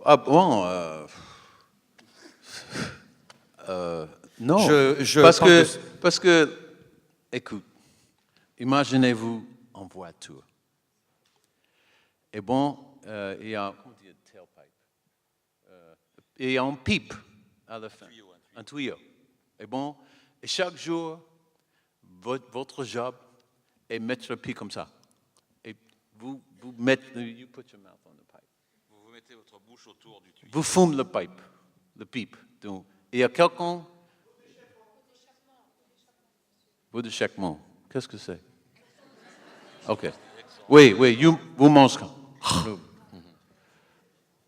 Ah bon, non, parce que, écoute, imaginez-vous en voiture. Et bon, il y a un pipe à la fin, un tuyau. Et bon, et chaque jour, votre job est mettre le pipe comme ça. Et vous mettez, you put your mouth on the pipe. Vous mettez votre bouche autour du tuyau. Vous fumez le pipe. Donc, il y a quelqu'un... Bout d'échappement. Qu'est-ce que c'est? OK. Oui, vous mangez.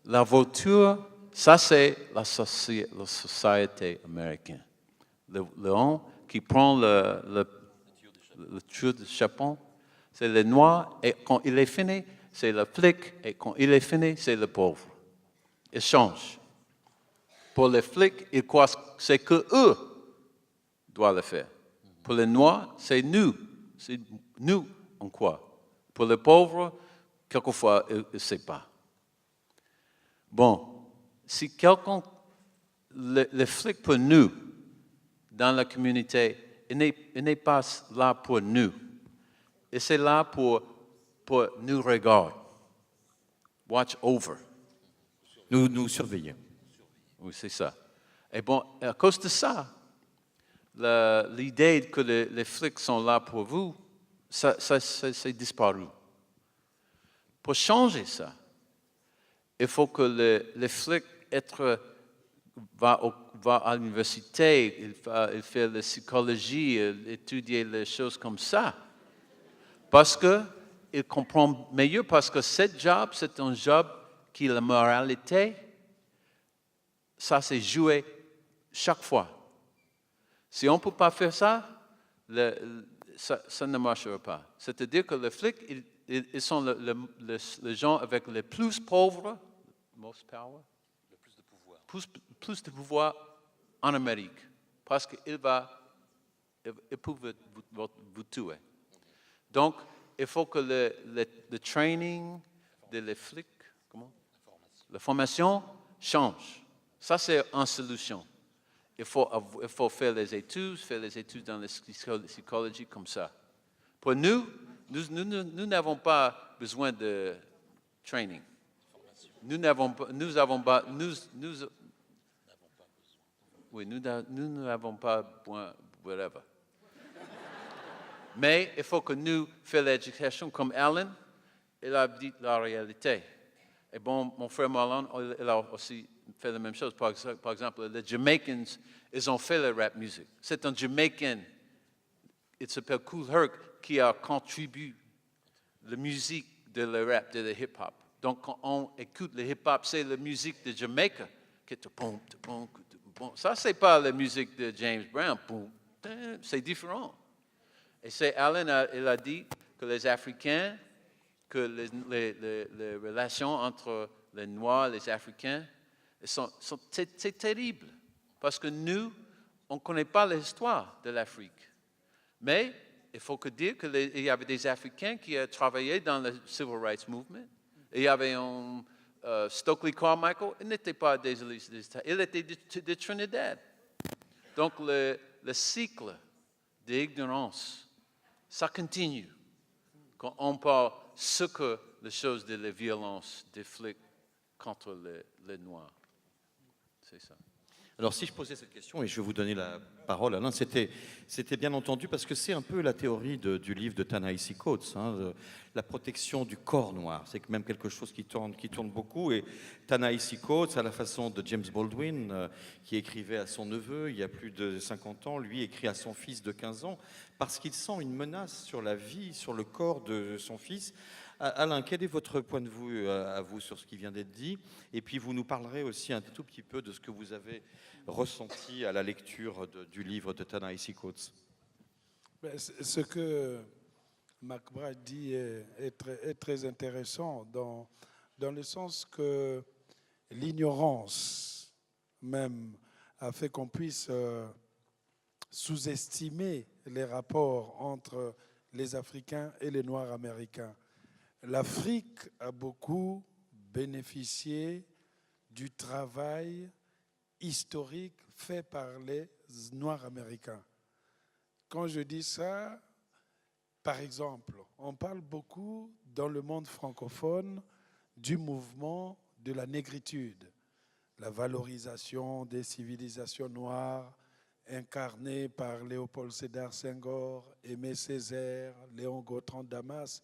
La voiture, ça c'est la société américaine. L'homme qui prend le tuyau d'échappement, c'est le noir, et quand il est fini, c'est le flic, et quand il est fini, c'est le pauvre. Il change. Pour les flics, ils croient que c'est qu'eux doivent le faire. Pour les noirs, c'est nous. C'est nous, on croit. Pour les pauvres, quelquefois, ils ne savent pas. Bon, si quelqu'un, le flic pour nous, dans la communauté, il n'est pas là pour nous. Et c'est là pour nous regarder. Watch over. Nous surveiller. Oui, c'est ça. Et bon, à cause de ça, l'idée que les flics sont là pour vous, ça c'est disparu. Pour changer ça, il faut que les flics va à l'université, il fait la psychologie, étudier les choses comme ça. Parce que il comprend mieux parce que ce job, c'est un job qui la moralité, ça c'est joué chaque fois. Si on ne peut pas faire ça, ça ne marchera pas. C'est-à-dire que les flics, ils sont les gens avec les plus pauvres, most power, plus de pouvoir en Amérique, parce qu'ils peuvent vous tuer. Donc, il faut que le training des flics, la formation change. Ça, c'est une solution. Il faut faire les études dans la psychologie comme ça. Pour nous n'avons pas besoin de training. Nous n'avons pas besoin, whatever. Mais il faut que nous fassions l'éducation comme Alan, il a dit la réalité. Et bon, mon frère Marlon, il a aussi fait la même chose. Par exemple, les Jamaicans, ils ont fait la rap music. C'est un Jamaican, il s'appelle Kool Herc, qui a contribué la musique de la rap, de la hip-hop. Donc, quand on écoute le hip-hop, c'est la musique de Jamaica. Ça, c'est pas la musique de James Brown. C'est différent. Et c'est Alan, il a dit que les Africains, que les relations entre les Noirs et les Africains, c'est terrible. Parce que nous, on ne connaît pas l'histoire de l'Afrique. Mais il faut dire qu'il y avait des Africains qui travaillaient dans le Civil Rights Movement. Il y avait un Stokely Carmichael, il n'était pas des États, il était de Trinidad. Donc le cycle d'ignorance, ça continue quand on parle ce que les choses de la violence des flics contre les Noirs. C'est ça. Alors, si je posais cette question, et je vais vous donner la parole, Alain, c'était bien entendu, parce que c'est un peu la théorie du livre de Ta-Nehisi Coates, la protection du corps noir. C'est même quelque chose qui tourne beaucoup. Et Ta-Nehisi Coates, à la façon de James Baldwin, qui écrivait à son neveu il y a plus de 50 ans, lui écrit à son fils de 15 ans, parce qu'il sent une menace sur la vie, sur le corps de son fils. Alain, quel est votre point de vue à vous sur ce qui vient d'être dit? Et puis vous nous parlerez aussi un tout petit peu de ce que vous avez ressenti à la lecture du livre de Ta-Nehisi Coates. Ce que McBride dit est très intéressant dans le sens que l'ignorance même a fait qu'on puisse sous-estimer les rapports entre les Africains et les Noirs américains. L'Afrique a beaucoup bénéficié du travail historique fait par les Noirs américains. Quand je dis ça, par exemple, on parle beaucoup dans le monde francophone du mouvement de la négritude, la valorisation des civilisations noires incarnées par Léopold Sédar Senghor, Aimé Césaire, Léon Gautran Damas.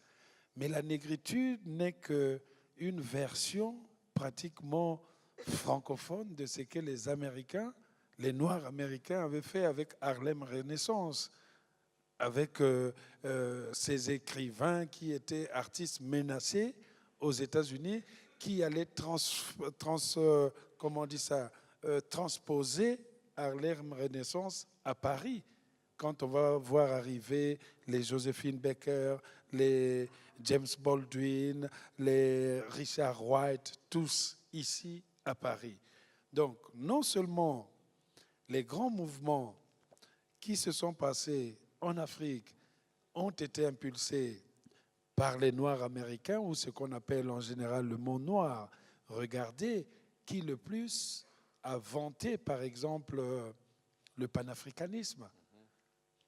Mais la négritude n'est qu'une version pratiquement francophone de ce que les Américains, les Noirs américains avaient fait avec Harlem Renaissance, avec ces écrivains qui étaient artistes menacés aux États-Unis, qui allaient transposer Harlem Renaissance à Paris. Quand on va voir arriver les Joséphine Baker, les James Baldwin, les Richard White, tous ici à Paris. Donc, non seulement les grands mouvements qui se sont passés en Afrique ont été impulsés par les Noirs américains, ou ce qu'on appelle en général le monde noir. Regardez qui le plus a vanté, par exemple, le panafricanisme.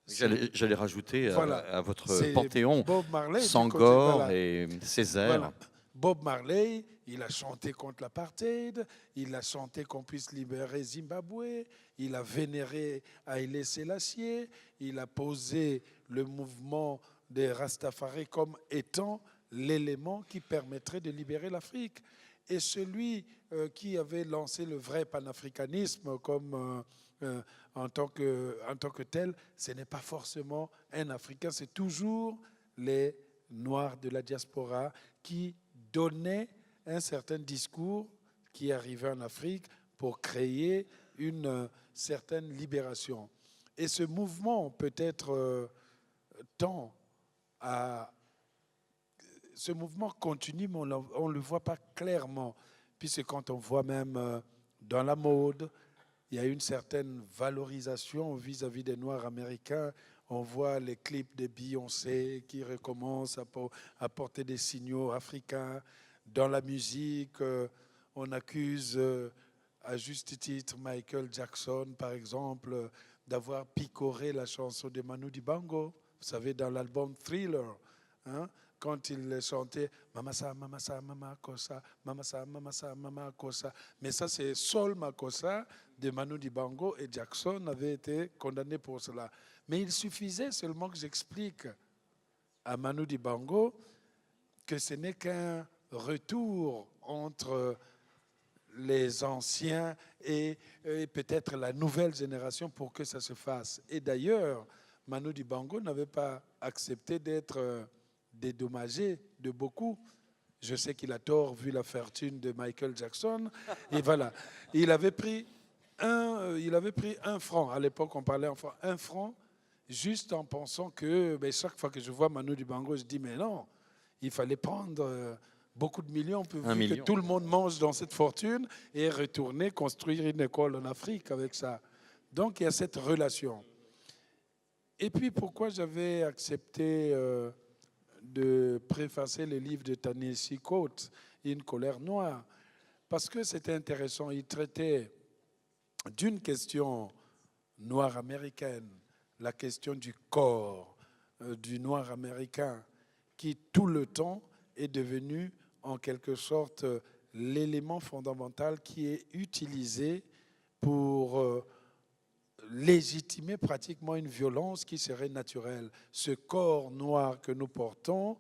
J'allais rajouter à votre panthéon Bob Marley, Senghor et Césaire. Voilà. Bob Marley, il a chanté contre l'apartheid, il a chanté qu'on puisse libérer Zimbabwe, il a vénéré Haïlé Sélassié, il a posé le mouvement des Rastafari comme étant l'élément qui permettrait de libérer l'Afrique. Et celui qui avait lancé le vrai panafricanisme comme en tant que tel, ce n'est pas forcément un Africain, c'est toujours les noirs de la diaspora qui donnaient un certain discours qui arrivait en Afrique pour créer une certaine libération. Et ce mouvement peut-être tend à... Ce mouvement continue, mais on ne le voit pas clairement, puisque quand on voit même dans la mode, il y a une certaine valorisation vis-à-vis des Noirs américains. On voit les clips de Beyoncé qui recommencent à porter des signaux africains. Dans la musique, on accuse à juste titre Michael Jackson, par exemple, d'avoir picoré la chanson de Manu Dibango. Vous savez, dans l'album Thriller, hein, quand il chantait Mamasa, Mamasa, Mama Kosa, Mamasa, Mamasa, Mama Kosa. Mais ça, c'est Sol Makossa de Manu Dibango, et Jackson avait été condamné pour cela. Mais il suffisait seulement que j'explique à Manu Dibango que ce n'est qu'un retour entre les anciens et peut-être la nouvelle génération pour que ça se fasse. Et d'ailleurs, Manu Dibango n'avait pas accepté d'être dédommagé de beaucoup. Je sais qu'il a tort vu la fortune de Michael Jackson. Et voilà, il avait pris un franc. À l'époque, on parlait en franc. Un franc, juste en pensant que chaque fois que je vois Manu Dibango, je dis mais non, il fallait prendre beaucoup de millions pour que tout le monde mange dans cette fortune et retourner construire une école en Afrique avec ça. Donc il y a cette relation. Et puis pourquoi j'avais accepté de préfacer le livre de Ta-Nehisi Coates, Une colère noire, parce que c'était intéressant. Il traitait d'une question noire américaine, la question du corps du noir américain, qui tout le temps est devenu en quelque sorte l'élément fondamental qui est utilisé pour légitimer pratiquement une violence qui serait naturelle. Ce corps noir que nous portons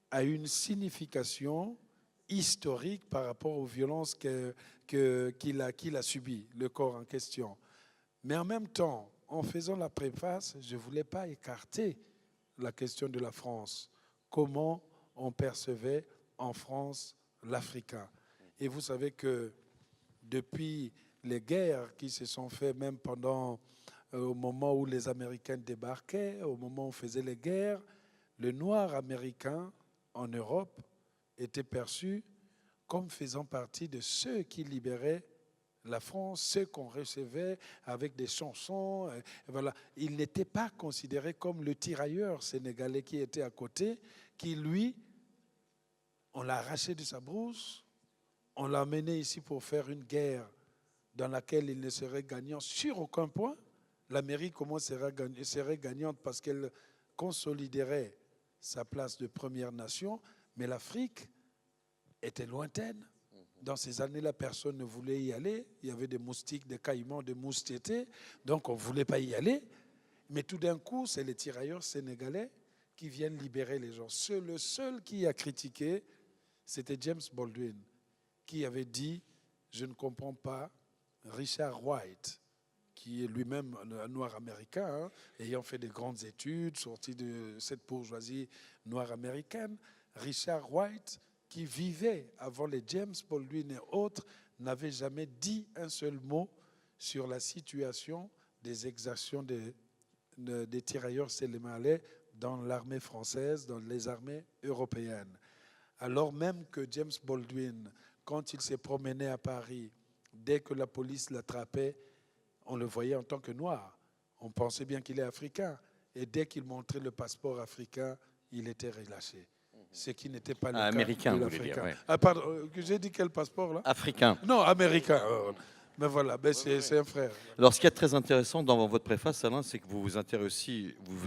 a une signification historique par rapport aux violences qu'il a subies, le corps en question. Mais en même temps, en faisant la préface, je ne voulais pas écarter la question de la France. Comment on percevait en France l'Africain. Et vous savez que depuis les guerres qui se sont faites, même pendant, au moment où les Américains débarquaient, au moment où on faisait les guerres, le noir américain en Europe était perçu comme faisant partie de ceux qui libéraient la France, ceux qu'on recevait avec des chansons. Et voilà. Il n'était pas considéré comme le tirailleur sénégalais qui était à côté, qui lui, on l'a arraché de sa brousse, on l'a amené ici pour faire une guerre dans laquelle il ne serait gagnant sur aucun point. L'Amérique, comment serait gagnante parce qu'elle consoliderait sa place de première nation, mais l'Afrique était lointaine. Dans ces années-là, personne ne voulait y aller. Il y avait des moustiques, des caïmans, des mouches tétées, donc on ne voulait pas y aller. Mais tout d'un coup, c'est les tirailleurs sénégalais qui viennent libérer les gens. Le seul qui a critiqué, c'était James Baldwin, qui avait dit « Je ne comprends pas Richard White », qui est lui-même un noir américain, ayant fait des grandes études, sorti de cette bourgeoisie noire américaine. Richard White, qui vivait avant les James Baldwin et autres, n'avait jamais dit un seul mot sur la situation des exactions des tirailleurs sénégalais dans l'armée française, dans les armées européennes. Alors même que James Baldwin, quand il s'est promené à Paris, dès que la police l'attrapait, on le voyait en tant que noir. On pensait bien qu'il est africain. Et dès qu'il montrait le passeport africain, il était relâché. Ce qui n'était pas le cas américain, de vous voulez dire, ouais. Ah, pardon, j'ai dit quel passeport là? Africain. Non, américain. Mais voilà, c'est un frère. Alors, ce qui est très intéressant dans votre préface, Alain, c'est que vous vous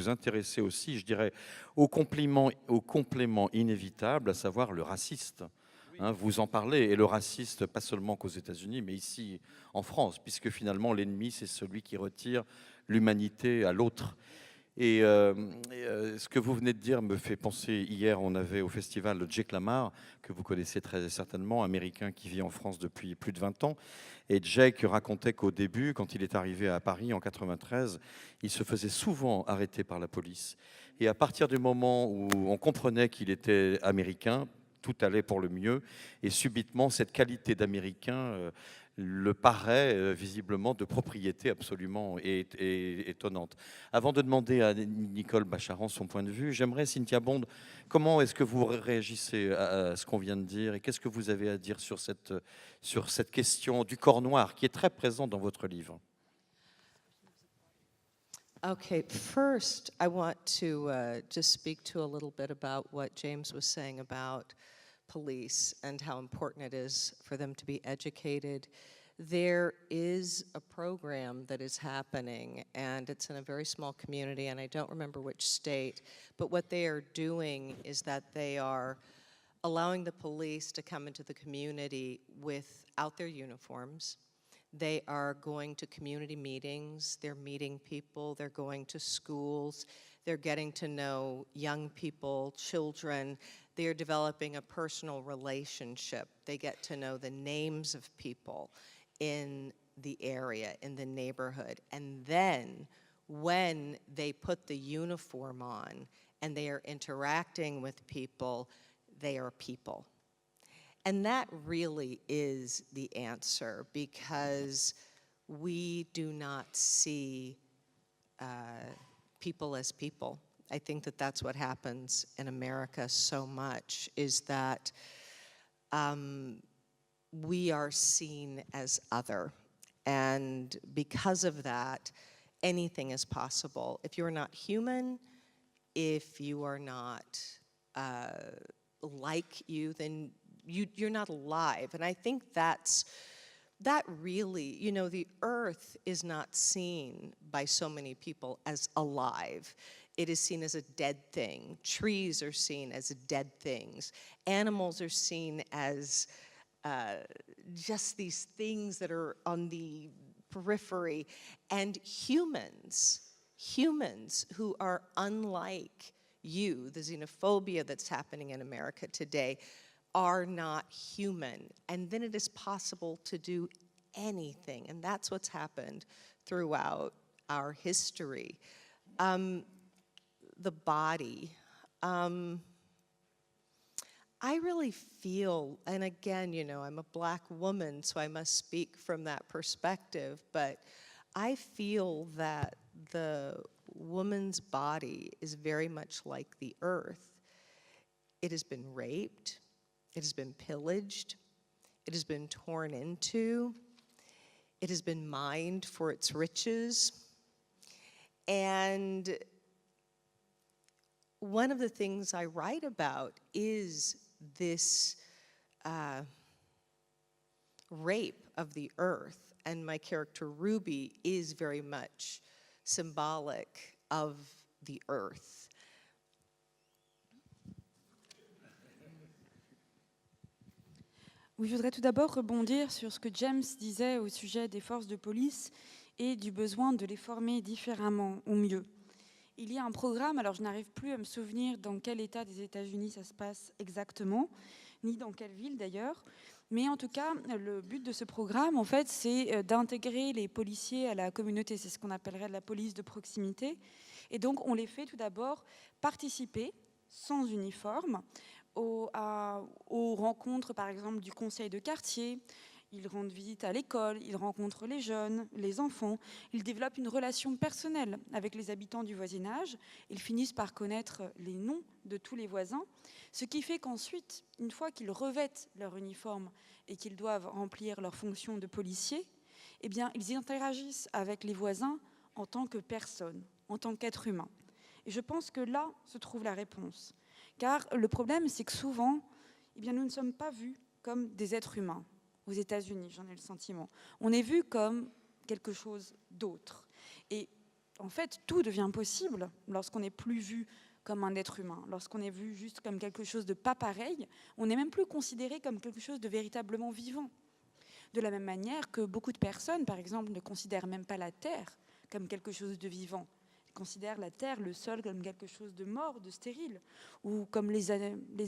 intéressez aussi, je dirais, au complément inévitable, à savoir le raciste. Hein, vous en parlez, et le raciste, pas seulement qu'aux États-Unis, mais ici en France, puisque finalement l'ennemi, c'est celui qui retire l'humanité à l'autre. Ce que vous venez de dire me fait penser, hier on avait au festival Jake Lamar, que vous connaissez très certainement, américain qui vit en France depuis plus de 20 ans. Et Jake racontait qu'au début, quand il est arrivé à Paris en 93, il se faisait souvent arrêter par la police. Et à partir du moment où on comprenait qu'il était américain, tout allait pour le mieux. Et subitement, cette qualité d'américain le paraît visiblement de propriété absolument étonnante. Avant de demander à Nicole Bacharan son point de vue, j'aimerais, Cynthia Bond, comment est-ce que vous réagissez à ce qu'on vient de dire et qu'est-ce que vous avez à dire sur cette question du corps noir qui est très présente dans votre livre? Okay, first I want to just speak to a little bit about what James was saying about police and how important it is for them to be educated. There is a program that is happening, and it's in a very small community, and I don't remember which state, but what they are doing is that they are allowing the police to come into the community without their uniforms. They are going to community meetings, they're meeting people, they're going to schools, they're getting to know young people, children. They are developing a personal relationship. They get to know the names of people in the area, in the neighborhood. And then when they put the uniform on and they are interacting with people, they are people. And that really is the answer, because we do not see people as people. I think that that's what happens in America so much, is that we are seen as other. And because of that, anything is possible. If you're not human, if you are not like you, then you're not alive. And I think that really, you know, the earth is not seen by so many people as alive. It is seen as a dead thing. Trees are seen as dead things. Animals are seen as just these things that are on the periphery. And humans who are unlike you, the xenophobia that's happening in America today, are not human. And then it is possible to do anything. And that's what's happened throughout our history. The body. I really feel, and again, you know, I'm a Black woman, so I must speak from that perspective, but I feel that the woman's body is very much like the earth. It has been raped. It has been pillaged. It has been torn into. It has been mined for its riches. And one of the things I write about is this rape of the earth. And my character Ruby is very much symbolic of the earth. Oui, je voudrais tout d'abord rebondir sur ce que James disait au sujet des forces de police et du besoin de les former différemment, ou mieux. Il y a un programme, alors je n'arrive plus à me souvenir dans quel état des États-Unis ça se passe exactement, ni dans quelle ville d'ailleurs, mais en tout cas, le but de ce programme, en fait, c'est d'intégrer les policiers à la communauté. C'est ce qu'on appellerait de la police de proximité. Et donc, on les fait tout d'abord participer, sans uniforme, aux rencontres, par exemple, du conseil de quartier. Ils rendent visite à l'école, ils rencontrent les jeunes, les enfants. Ils développent une relation personnelle avec les habitants du voisinage. Ils finissent par connaître les noms de tous les voisins, ce qui fait qu'ensuite, une fois qu'ils revêtent leur uniforme et qu'ils doivent remplir leur fonction de policier, eh bien, ils interagissent avec les voisins en tant que personnes, en tant qu'êtres humains. Et je pense que là se trouve la réponse. Car le problème, c'est que souvent, eh bien, nous ne sommes pas vus comme des êtres humains. Aux États-Unis, j'en ai le sentiment. On est vu comme quelque chose d'autre. Et en fait, tout devient possible lorsqu'on n'est plus vu comme un être humain. Lorsqu'on est vu juste comme quelque chose de pas pareil, on n'est même plus considéré comme quelque chose de véritablement vivant. De la même manière que beaucoup de personnes, par exemple, ne considèrent même pas la Terre comme quelque chose de vivant, considèrent la terre, le sol, comme quelque chose de mort, de stérile, ou comme les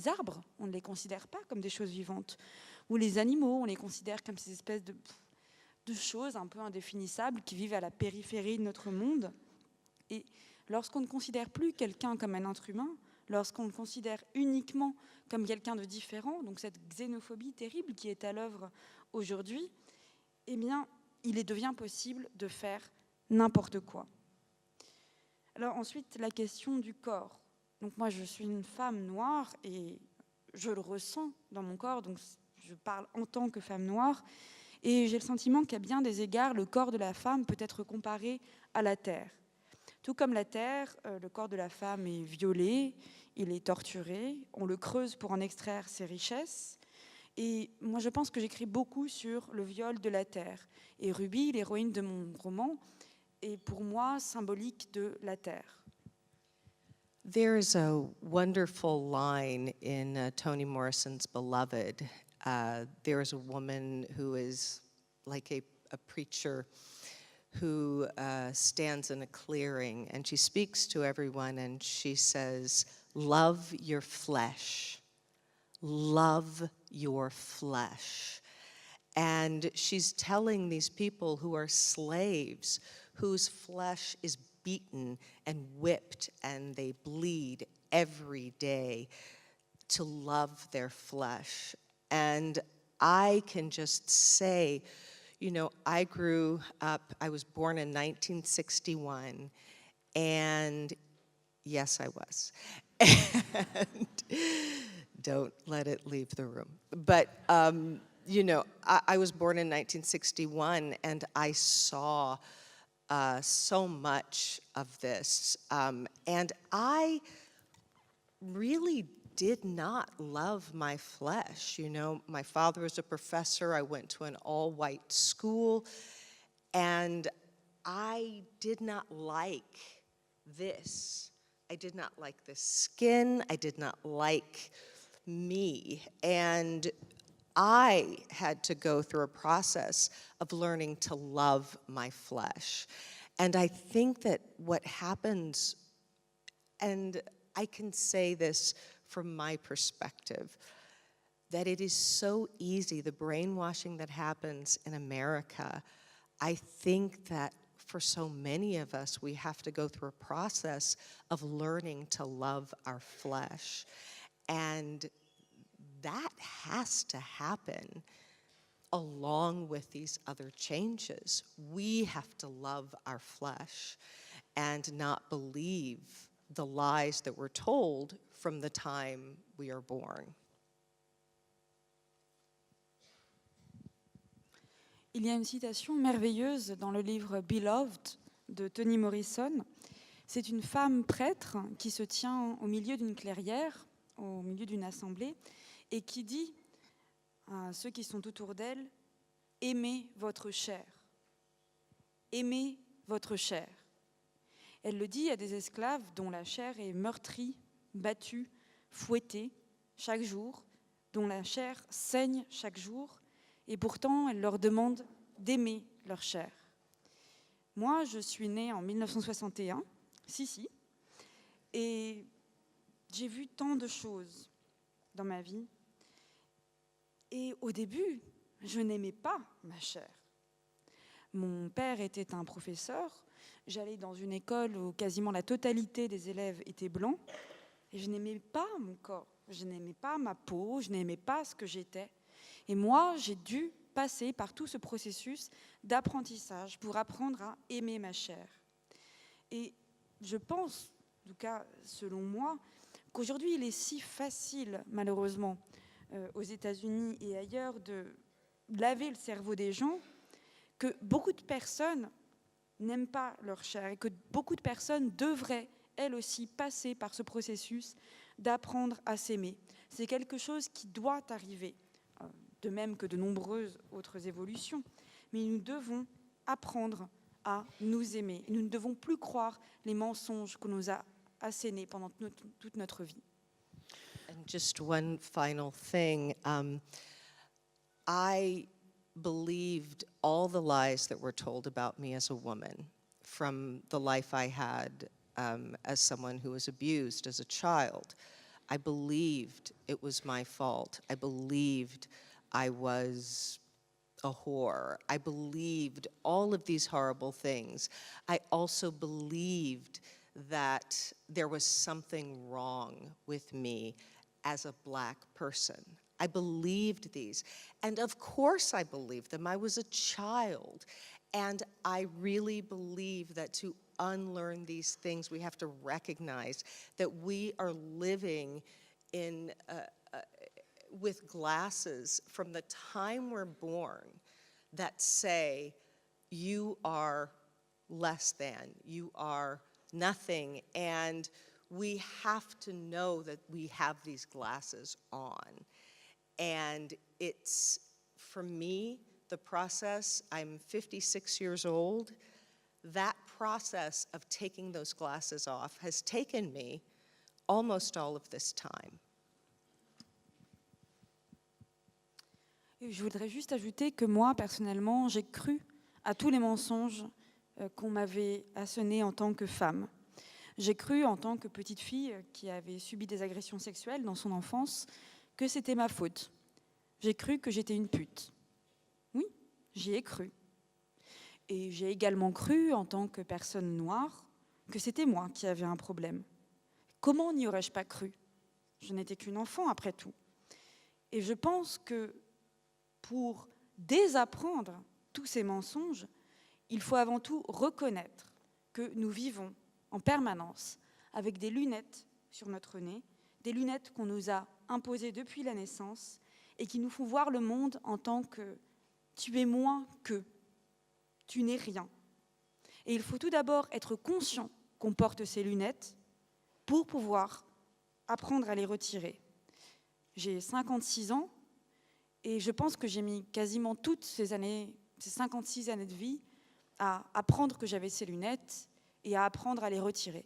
arbres, on ne les considère pas comme des choses vivantes, ou les animaux, on les considère comme ces espèces de choses un peu indéfinissables qui vivent à la périphérie de notre monde. Et lorsqu'on ne considère plus quelqu'un comme un être humain, lorsqu'on le considère uniquement comme quelqu'un de différent, donc cette xénophobie terrible qui est à l'œuvre aujourd'hui, eh bien, il devient possible de faire n'importe quoi. Alors ensuite, la question du corps. Donc moi, je suis une femme noire et je le ressens dans mon corps, donc je parle en tant que femme noire, et j'ai le sentiment qu'à bien des égards, le corps de la femme peut être comparé à la terre. Tout comme la terre, le corps de la femme est violé, il est torturé, on le creuse pour en extraire ses richesses. Et moi, je pense que j'écris beaucoup sur le viol de la terre. Et Ruby, l'héroïne de mon roman, est pour moi symbolique de la terre. There's a wonderful line in Toni Morrison's Beloved. There is a woman who is like a preacher who stands in a clearing, and she speaks to everyone, and she says, "Love your flesh. Love your flesh." And she's telling these people who are slaves, whose flesh is beaten and whipped and they bleed every day, to love their flesh. And I can just say, you know, I grew up, I was born in 1961, and yes, I was. And don't let it leave the room. But, you know, I was born in 1961, and I saw so much of this. And I really did not love my flesh. You know, my father was a professor. I went to an all-white school, and I did not like this. I did not like the skin. I did not like me. And I had to go through a process of learning to love my flesh. And I think that what happens, and I can say this from my perspective, that it is so easy, the brainwashing that happens in America. I think that for so many of us, we have to go through a process of learning to love our flesh. And that has to happen along with these other changes. We have to love our flesh and not believe the lies that we're told from the time we are born. Il y a une citation merveilleuse dans le livre Beloved de Toni Morrison. C'est une femme prêtre qui se tient au milieu d'une clairière, au milieu d'une assemblée, et qui dit à ceux qui sont autour d'elle, « Aimez votre chair. Aimez votre chair. » Elle le dit à des esclaves dont la chair est meurtrie, battue, fouettée chaque jour, dont la chair saigne chaque jour, et pourtant elle leur demande d'aimer leur chair. Moi, je suis née en 1961, et j'ai vu tant de choses dans ma vie. Et au début, je n'aimais pas ma chair. Mon père était un professeur. J'allais dans une école où quasiment la totalité des élèves étaient blancs. Et je n'aimais pas mon corps. Je n'aimais pas ma peau. Je n'aimais pas ce que j'étais. Et moi, j'ai dû passer par tout ce processus d'apprentissage pour apprendre à aimer ma chair. Et je pense, en tout cas selon moi, qu'aujourd'hui, il est si facile, malheureusement, aux États-Unis et ailleurs, de laver le cerveau des gens, que beaucoup de personnes n'aiment pas leur chair et que beaucoup de personnes devraient, elles aussi, passer par ce processus d'apprendre à s'aimer. C'est quelque chose qui doit arriver, de même que de nombreuses autres évolutions. Mais nous devons apprendre à nous aimer. Nous ne devons plus croire les mensonges qu'on nous a assénés pendant toute notre vie. And just one final thing. I believed all the lies that were told about me as a woman, from the life I had as someone who was abused as a child. I believed it was my fault. I believed I was a whore. I believed all of these horrible things. I also believed that there was something wrong with me as a Black person. I believed these. And of course I believed them. I was a child. And I really believe that to unlearn these things, we have to recognize that we are living in with glasses from the time we're born that say, you are less than, you are nothing, and we have to know that we have these glasses on. And it's, for me, the process, I'm 56 years old, that process of taking those glasses off has taken me almost all of this time. Je voudrais juste ajouter que moi, personnellement, j'ai cru à tous les mensonges qu'on m'avait assénés en tant que femme. J'ai cru, en tant que petite fille qui avait subi des agressions sexuelles dans son enfance, que c'était ma faute. J'ai cru que j'étais une pute. Oui, j'y ai cru. Et j'ai également cru, en tant que personne noire, que c'était moi qui avais un problème. Comment n'y aurais-je pas cru? Je n'étais qu'une enfant, après tout. Et je pense que pour désapprendre tous ces mensonges, il faut avant tout reconnaître que nous vivons en permanence avec des lunettes sur notre nez, des lunettes qu'on nous a imposées depuis la naissance et qui nous font voir le monde en tant que tu es moins que, tu n'es rien. Et il faut tout d'abord être conscient qu'on porte ces lunettes pour pouvoir apprendre à les retirer. J'ai 56 ans et je pense que j'ai mis quasiment toutes ces années, ces 56 années de vie à apprendre que j'avais ces lunettes et à apprendre à les retirer.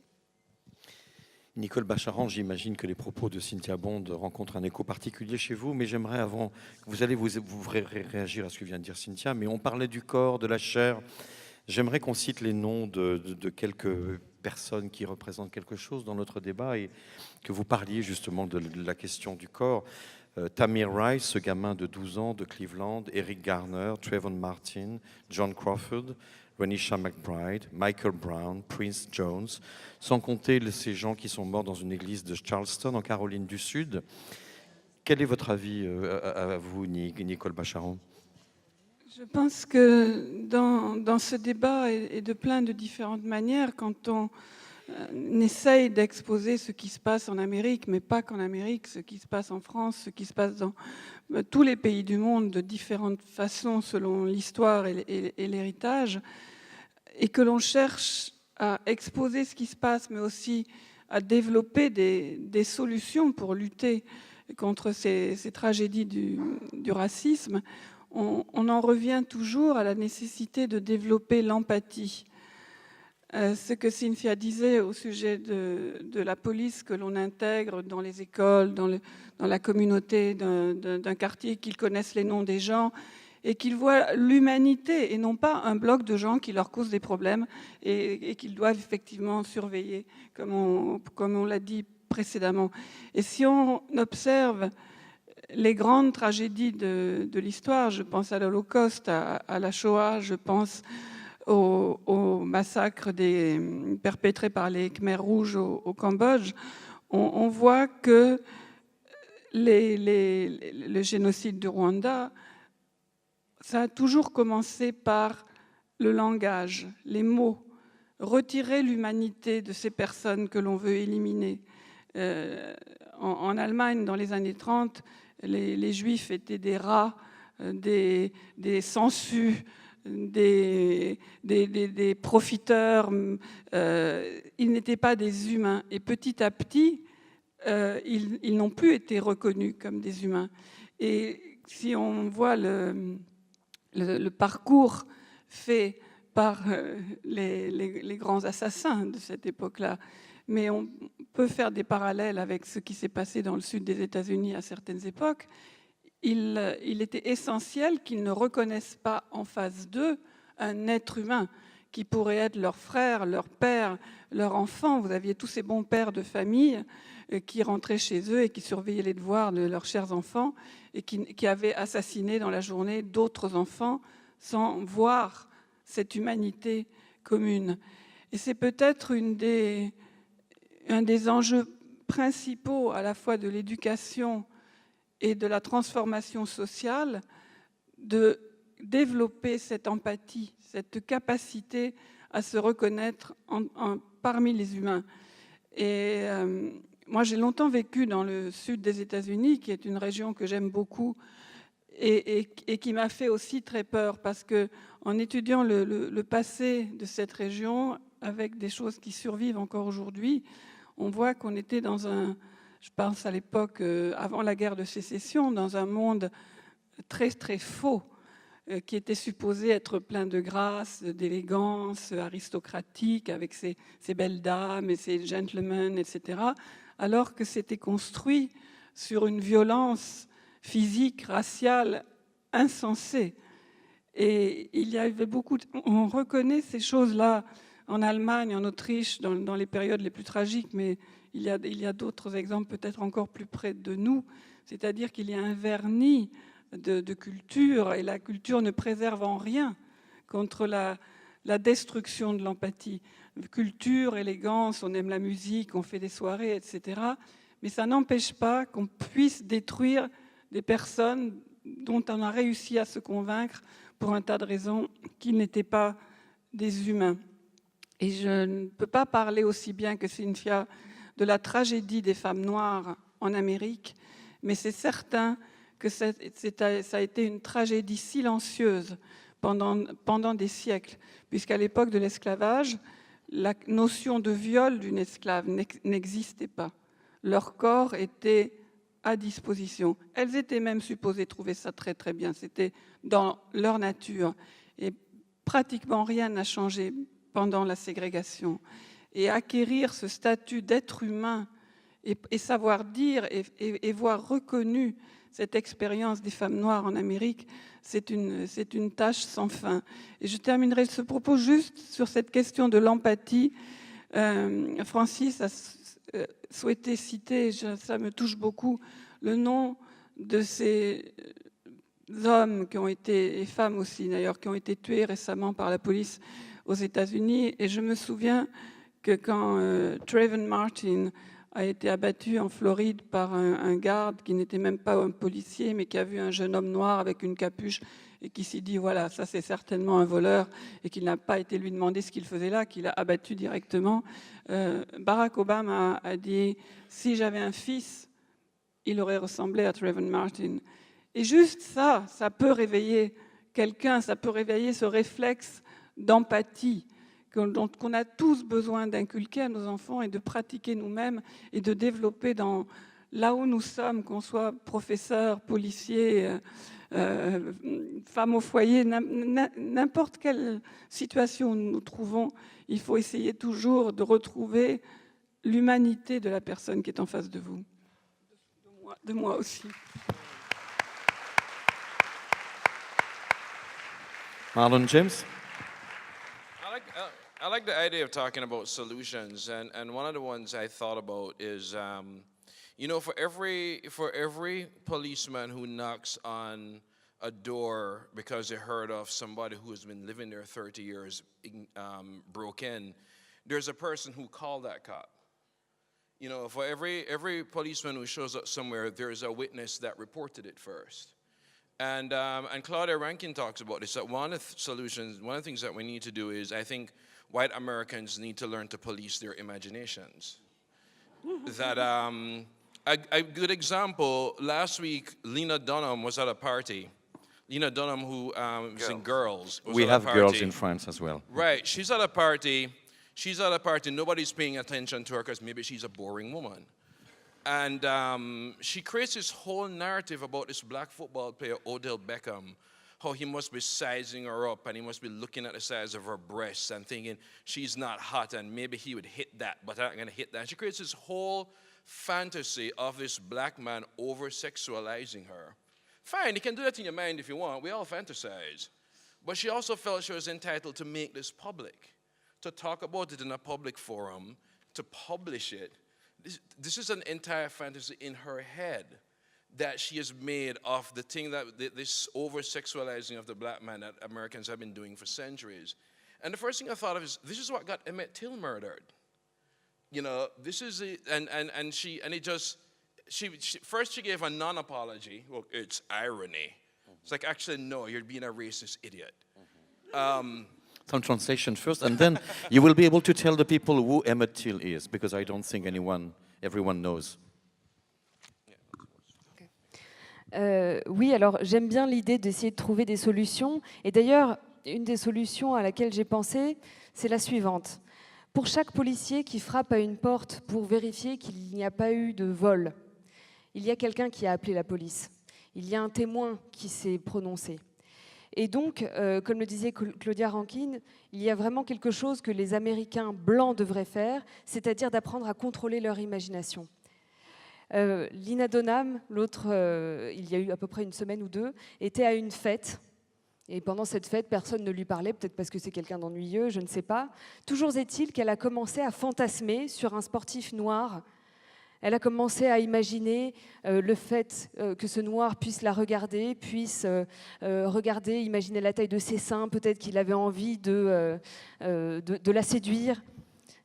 Nicole Bacharan, j'imagine que les propos de Cynthia Bond rencontrent un écho particulier chez vous, mais j'aimerais avant, vous allez vous réagir à ce que vient de dire Cynthia, mais on parlait du corps, de la chair. J'aimerais qu'on cite les noms de quelques personnes qui représentent quelque chose dans notre débat et que vous parliez justement de la question du corps. Tamir Rice, ce gamin de 12 ans de Cleveland, Eric Garner, Trayvon Martin, John Crawford, Renisha McBride, Michael Brown, Prince Jones, sans compter ces gens qui sont morts dans une église de Charleston, en Caroline du Sud. Quel est votre avis à vous, Nicole Bacharan? Je pense que dans ce débat, et de plein de différentes manières, quand on essaye d'exposer ce qui se passe en Amérique, mais pas qu'en Amérique, ce qui se passe en France, ce qui se passe dans tous les pays du monde de différentes façons selon l'histoire et l'héritage, et que l'on cherche à exposer ce qui se passe, mais aussi à développer des solutions pour lutter contre ces tragédies du racisme, on en revient toujours à la nécessité de développer l'empathie. Ce que Cynthia disait au sujet de la police que l'on intègre dans les écoles, dans la communauté d'un quartier, qu'ils connaissent les noms des gens et qu'ils voient l'humanité et non pas un bloc de gens qui leur causent des problèmes et qu'ils doivent effectivement surveiller, comme on l'a dit précédemment. Et si on observe les grandes tragédies de l'histoire, je pense à l'Holocauste, à la Shoah, je pense au massacre perpétrés par les Khmers rouges au Cambodge, on voit que le génocide du Rwanda, ça a toujours commencé par le langage, les mots, retirer l'humanité de ces personnes que l'on veut éliminer. En Allemagne, dans les années 30, les Juifs étaient des rats, des sangsues, des profiteurs, ils n'étaient pas des humains. Et petit à petit, ils n'ont plus été reconnus comme des humains. Et si on voit le parcours fait par les grands assassins de cette époque-là, mais on peut faire des parallèles avec ce qui s'est passé dans le sud des États-Unis à certaines époques. Il était essentiel qu'ils ne reconnaissent pas en face d'eux un être humain, qui pourraient être leurs frères, leurs pères, leurs enfants. Vous aviez tous ces bons pères de famille qui rentraient chez eux et qui surveillaient les devoirs de leurs chers enfants et qui avaient assassiné dans la journée d'autres enfants sans voir cette humanité commune. Et c'est peut-être un des enjeux principaux à la fois de l'éducation et de la transformation sociale, de développer cette empathie, cette capacité à se reconnaître parmi les humains. Et moi, j'ai longtemps vécu dans le sud des États-Unis, qui est une région que j'aime beaucoup et qui m'a fait aussi très peur, parce qu'en étudiant le passé de cette région, avec des choses qui survivent encore aujourd'hui, on voit qu'on était dans je pense à l'époque avant la guerre de sécession, dans un monde très, très faux, qui était supposé être plein de grâce, d'élégance, aristocratique, avec ses belles dames et ses gentlemen, etc., alors que c'était construit sur une violence physique, raciale, insensée. Et il y avait on reconnaît ces choses-là en Allemagne, en Autriche, dans les périodes les plus tragiques, mais il y a d'autres exemples peut-être encore plus près de nous, c'est-à-dire qu'il y a un vernis de culture, et la culture ne préserve en rien contre la destruction de l'empathie. Culture, élégance, on aime la musique, on fait des soirées, etc. Mais ça n'empêche pas qu'on puisse détruire des personnes dont on a réussi à se convaincre pour un tas de raisons qu'ils n'étaient pas des humains. Et je ne peux pas parler aussi bien que Cynthia de la tragédie des femmes noires en Amérique, mais c'est certain que ça a été une tragédie silencieuse pendant des siècles, puisqu'à l'époque de l'esclavage, la notion de viol d'une esclave n'existait pas. Leur corps était à disposition. Elles étaient même supposées trouver ça très très bien, c'était dans leur nature. Et pratiquement rien n'a changé pendant la ségrégation. Et acquérir ce statut d'être humain et savoir dire et voir reconnu cette expérience des femmes noires en Amérique, c'est une tâche sans fin. Et je terminerai ce propos juste sur cette question de l'empathie. Francis a souhaité citer, ça me touche beaucoup, le nom de ces hommes qui ont été, et femmes aussi d'ailleurs, qui ont été tués récemment par la police aux États-Unis. Et je me souviens que quand Trayvon Martin a été abattu en Floride par un garde qui n'était même pas un policier, mais qui a vu un jeune homme noir avec une capuche et qui s'est dit, voilà, ça c'est certainement un voleur, et qu'il n'a pas été lui demander ce qu'il faisait là, qu'il a abattu directement. Barack Obama a dit, si j'avais un fils, il aurait ressemblé à Trayvon Martin. Et juste ça peut réveiller quelqu'un, ça peut réveiller ce réflexe d'empathie qu'on a tous besoin d'inculquer à nos enfants et de pratiquer nous-mêmes et de développer là où nous sommes, qu'on soit professeur, policier, femme au foyer, n'importe quelle situation nous nous trouvons, il faut essayer toujours de retrouver l'humanité de la personne qui est en face de vous. De moi aussi. Marlon James. I like the idea of talking about solutions, and one of the ones I thought about is, for every policeman who knocks on a door because they heard of somebody who has been living there 30 years broke in, there's a person who called that cop. For every policeman who shows up somewhere, there's a witness that reported it first. And Claudia Rankin talks about this, that one of the things that we need to do is, I think, white Americans need to learn to police their imaginations. That a good example, last week, Lena Dunham was at a party. Lena Dunham, who was in Girls. We have Girls in France as well. Right, she's at a party, nobody's paying attention to her because maybe she's a boring woman. And she creates this whole narrative about this black football player, Odell Beckham, how he must be sizing her up and he must be looking at the size of her breasts and thinking she's not hot and maybe he would hit that, but I'm not going to hit that. And she creates this whole fantasy of this black man over-sexualizing her. Fine, you can do that in your mind if you want. We all fantasize. But she also felt she was entitled to make this public, to talk about it in a public forum, to publish it. This is an entire fantasy in her head that she has made of the thing that this over-sexualizing of the black man that Americans have been doing for centuries. And the first thing I thought of is, this is what got Emmett Till murdered. You know, this is it, first she gave a non-apology. Well, it's irony. It's like, actually, no, you're being a racist idiot. Some translation first, and then you will be able to tell the people who Emmett Till is, because I don't think everyone knows. Oui, alors j'aime bien l'idée d'essayer de trouver des solutions. Et d'ailleurs, une des solutions à laquelle j'ai pensé, c'est la suivante. Pour chaque policier qui frappe à une porte pour vérifier qu'il n'y a pas eu de vol, il y a quelqu'un qui a appelé la police. Il y a un témoin qui s'est prononcé. Et donc, comme le disait Claudia Rankine, il y a vraiment quelque chose que les Américains blancs devraient faire, c'est-à-dire d'apprendre à contrôler leur imagination. Lina Dunham, l'autre, il y a eu à peu près une semaine ou deux, était à une fête. Et pendant cette fête, personne ne lui parlait, peut-être parce que c'est quelqu'un d'ennuyeux, je ne sais pas. Toujours est-il qu'elle a commencé à fantasmer sur un sportif noir. Elle a commencé à imaginer le fait que ce noir puisse la regarder, imaginer la taille de ses seins, peut-être qu'il avait envie de la séduire.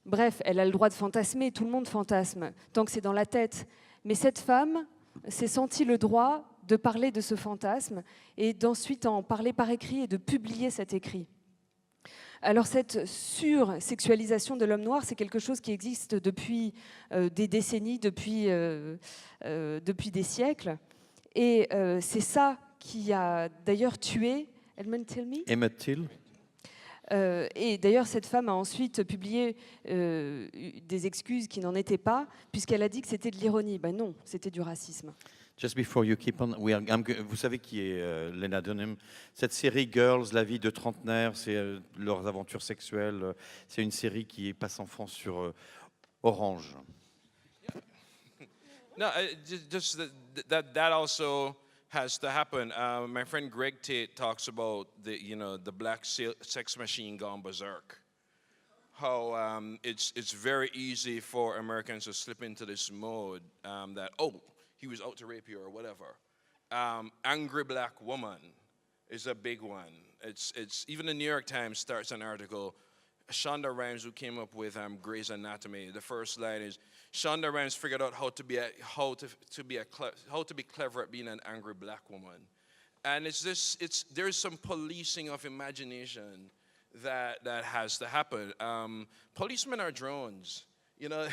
Bref, elle a le droit de fantasmer, tout le monde fantasme, tant que c'est dans la tête. Mais cette femme s'est sentie le droit de parler de ce fantasme et d'ensuite en parler par écrit et de publier cet écrit. Alors cette sursexualisation de l'homme noir, c'est quelque chose qui existe depuis des décennies, depuis des siècles. Et c'est ça qui a d'ailleurs tué Emmett Till. Et d'ailleurs, cette femme a ensuite publié des excuses qui n'en étaient pas, puisqu'elle a dit que c'était de l'ironie. Ben non, c'était du racisme. Just before you keep on, vous savez qui est Lena Dunham. Cette série Girls, la vie de trentenaires, c'est leurs aventures sexuelles. C'est une série qui passe en France sur Orange. No, just that also has to happen. My friend Greg Tate talks about the black sex machine gone berserk. How it's very easy for Americans to slip into this mode that, oh, he was out to rape you or whatever. Angry black woman is a big one. It's even the New York Times starts an article. Shonda Rhimes, who came up with Grey's Anatomy, the first line is, Shonda Rhimes figured out how to be clever at being an angry black woman, and there's some policing of imagination that has to happen. Policemen are drones, you know.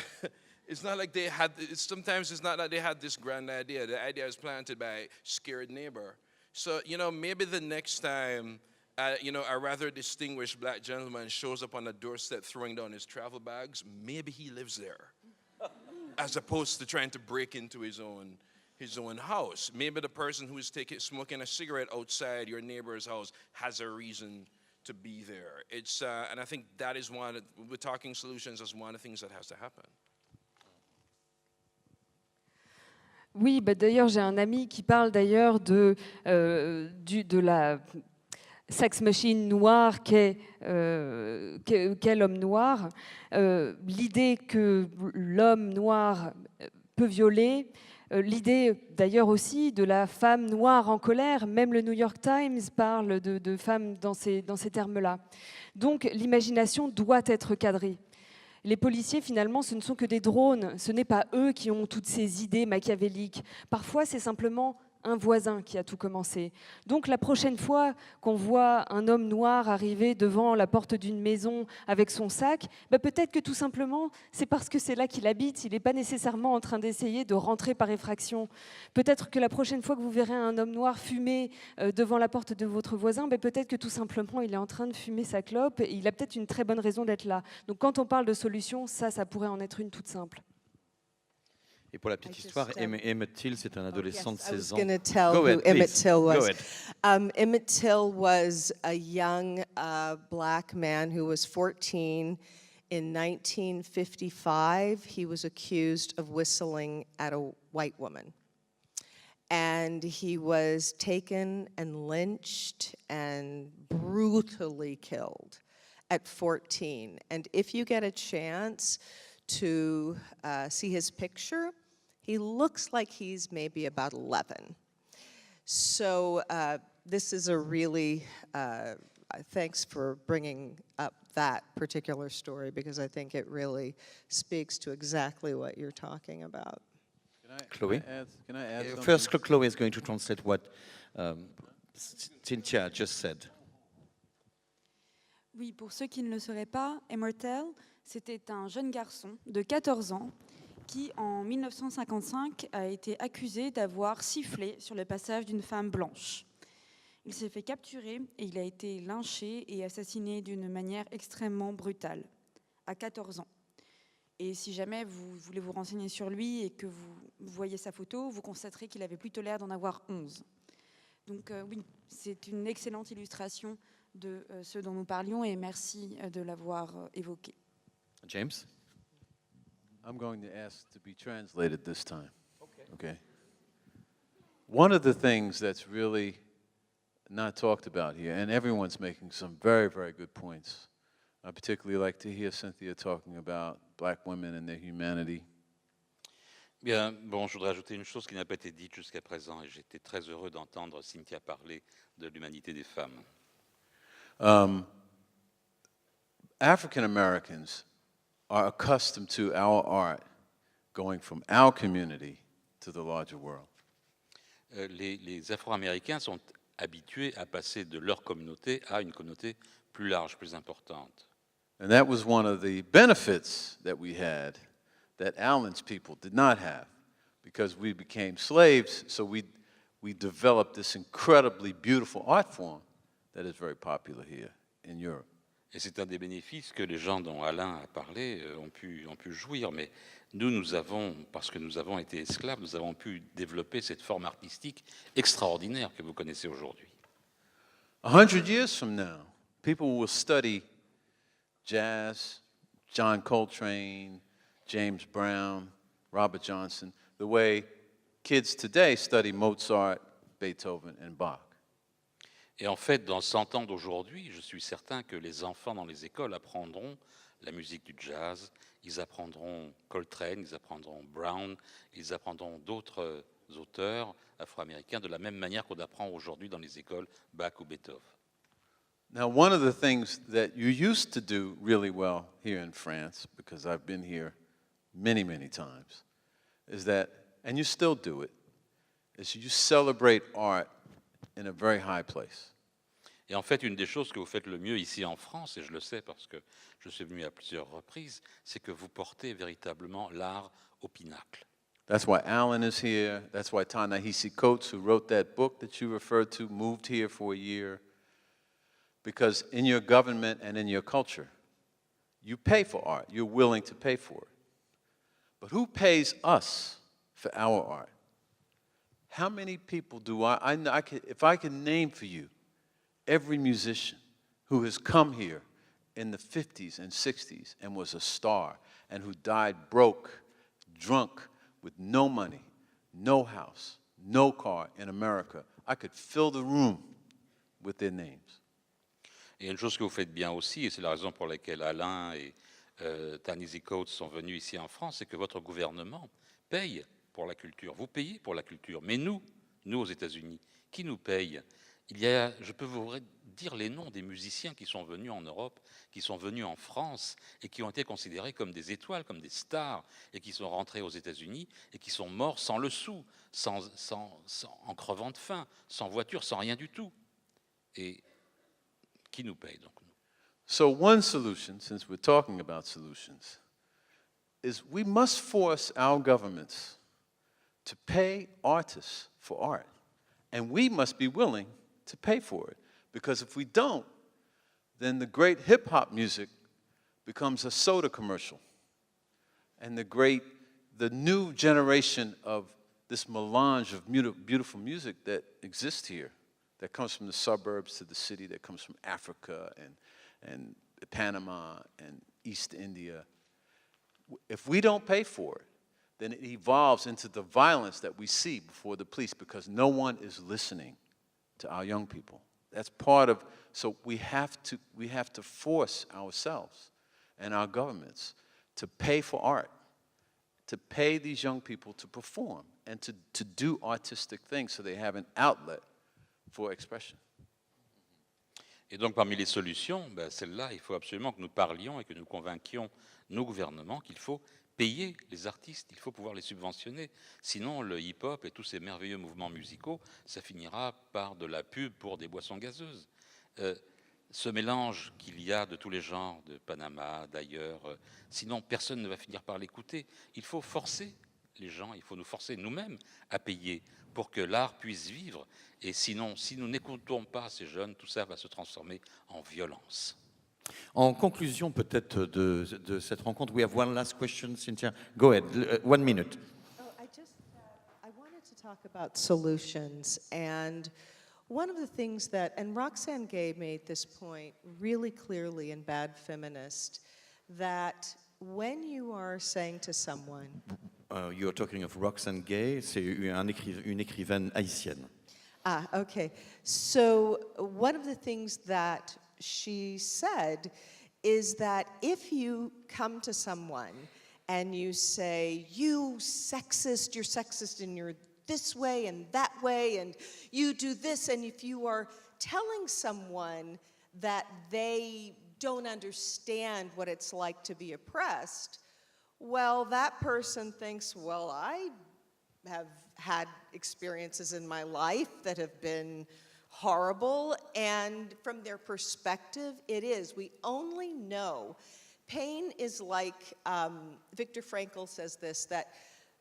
It's not like they had. Sometimes it's not that they had this grand idea. The idea is planted by a scared neighbor. So maybe the next time. A rather distinguished black gentleman shows up on the doorstep throwing down his travel bags, maybe he lives there, as opposed to trying to break into his own house. Maybe the person who is smoking a cigarette outside your neighbor's house has a reason to be there. And I think that is we're talking solutions as one of the things that has to happen. Oui, d'ailleurs, j'ai un ami qui parle d'ailleurs de la sex machine noire qu'est l'homme noir. L'idée que l'homme noir peut violer, l'idée d'ailleurs aussi de la femme noire en colère, même le New York Times parle de femmes dans ces termes-là. Donc l'imagination doit être cadrée. Les policiers, finalement, ce ne sont que des drones. Ce n'est pas eux qui ont toutes ces idées machiavéliques. Parfois, c'est simplement un voisin qui a tout commencé. Donc la prochaine fois qu'on voit un homme noir arriver devant la porte d'une maison avec son sac, peut-être que tout simplement, c'est parce que c'est là qu'il habite. Il n'est pas nécessairement en train d'essayer de rentrer par effraction. Peut-être que la prochaine fois que vous verrez un homme noir fumer devant la porte de votre voisin, peut-être que tout simplement, il est en train de fumer sa clope et il a peut-être une très bonne raison d'être là. Donc quand on parle de solution, ça pourrait en être une toute simple. Et pour la petite histoire, Emmett Till, c'est un adolescent de 16 ans. I was going to tell who Emmett Till was. Emmett Till was a young black man who was 14. In 1955, he was accused of whistling at a white woman. And he was taken and lynched and brutally killed at 14. And if you get a chance to see his picture, he looks like he's maybe about 11. So this is a really, thanks for bringing up that particular story, because I think it really speaks to exactly what you're talking about. Chloe? Can I add something? First, Chloe is going to translate what Cynthia just said. Oui, pour ceux qui ne le sauraient pas, Emertel, c'était un jeune garçon de 14 ans qui, en 1955, a été accusé d'avoir sifflé sur le passage d'une femme blanche. Il s'est fait capturer et il a été lynché et assassiné d'une manière extrêmement brutale, à 14 ans. Et si jamais vous voulez vous renseigner sur lui et que vous voyez sa photo, vous constaterez qu'il avait plutôt l'air d'en avoir 11. Donc oui, c'est une excellente illustration de ce dont nous parlions et merci de l'avoir évoqué. James? I'm going to ask to be translated this time. Okay. One of the things that's really not talked about here, and everyone's making some very, very good points. I particularly like to hear Cynthia talking about black women and their humanity. Bien, bon, je voudrais ajouter une chose qui n'a pas été dite jusqu'à présent, et j'étais très heureux d'entendre Cynthia parler de l'humanité des femmes. African Americans are accustomed to our art going from our community to the larger world. Les Afro-Américains sont habitués à passer de leur communauté à une communauté plus large, plus importante. And that was one of the benefits that we had that Allen's people did not have, because we became slaves, so we developed this incredibly beautiful art form that is very popular here in Europe. Et c'est un des bénéfices que les gens dont Alain a parlé ont pu jouir. Mais nous avons, parce que nous avons été esclaves, nous avons pu développer cette forme artistique extraordinaire que vous connaissez aujourd'hui. 100 years from now, people will study jazz, John Coltrane, James Brown, Robert Johnson, the way kids today study Mozart, Beethoven, and Bach. Et en fait, dans 100 ans d'aujourd'hui, je suis certain que les enfants dans les écoles apprendront la musique du jazz, ils apprendront Coltrane, ils apprendront Brown, ils apprendront d'autres auteurs afro-américains de la même manière qu'on apprend aujourd'hui dans les écoles Bach ou Beethoven. Now, one of the things that you used to do really well here in France, because I've been here many, many times, is that, and you still do it, is you celebrate art in a very high place. Et en fait, une des choses que vous faites le mieux ici en France, et je le sais parce que je suis venu à plusieurs reprises, c'est que vous portez véritablement l'art au pinacle. That's why Alan is here. That's why Ta-Nehisi Coates, who wrote that book that you referred to, moved here for a year. Because in your government and in your culture, you pay for art. You're willing to pay for it. But who pays us for our art? How many people do if I can name for you every musician who has come here in the 50s and 60s and was a star and who died broke, drunk, with no money, no house, no car in America, I could fill the room with their names. Et une chose que vous faites bien aussi, et c'est la raison pour laquelle Alain et Ta-Nehisi Coates sont venus ici en France, c'est que votre gouvernement paye pour la culture. Vous payez pour la culture. Mais nous aux États-Unis, qui nous paye? Je peux vous dire les noms des musiciens qui sont venus en Europe, qui sont venus en France et qui ont été considérés comme des étoiles, comme des stars, et qui sont rentrés aux États-Unis et qui sont morts sans le sou, en crevant de faim, sans voiture, sans rien du tout. Et qui nous paye donc? So one solution, since we're talking about solutions, is we must force our governments to pay artists for art. And we must be willing to pay for it. Because if we don't, then the great hip-hop music becomes a soda commercial. And the new generation of this melange of beautiful music that exists here, that comes from the suburbs to the city, that comes from Africa and Panama and East India, if we don't pay for it, then it evolves into the violence that we see before the police because no one is listening to our young people. That's part of, so we have to force ourselves and our governments to pay for art, to pay these young people to perform and to do artistic things so they have an outlet for expression. Et donc, parmi les solutions, celle-là, il faut absolument que nous parlions et que nous convainquions nos gouvernements qu'il faut payer les artistes, il faut pouvoir les subventionner. Sinon, le hip-hop et tous ces merveilleux mouvements musicaux, ça finira par de la pub pour des boissons gazeuses. Ce mélange qu'il y a de tous les genres, de Panama, d'ailleurs, sinon personne ne va finir par l'écouter. Il faut forcer les gens, il faut nous forcer nous-mêmes à payer pour que l'art puisse vivre. Et sinon, si nous n'écoutons pas ces jeunes, tout ça va se transformer en violence. En conclusion peut-être de cette rencontre, we have one last question, Cynthia. Go ahead, 1 minute. I wanted to talk about solutions, and one of the things that, and Roxane Gay made this point really clearly in Bad Feminist, that when you are saying to someone, You're talking of Roxane Gay, c'est une écrivaine haïtienne. Ah, okay. So one of the things that she said is that if you come to someone and you say, you're sexist and you're this way and that way and you do this, and if you are telling someone that they don't understand what it's like to be oppressed, well, that person thinks, well, I have had experiences in my life that have been horrible, and from their perspective, it is. We only know. Pain is like, Viktor Frankl says this, that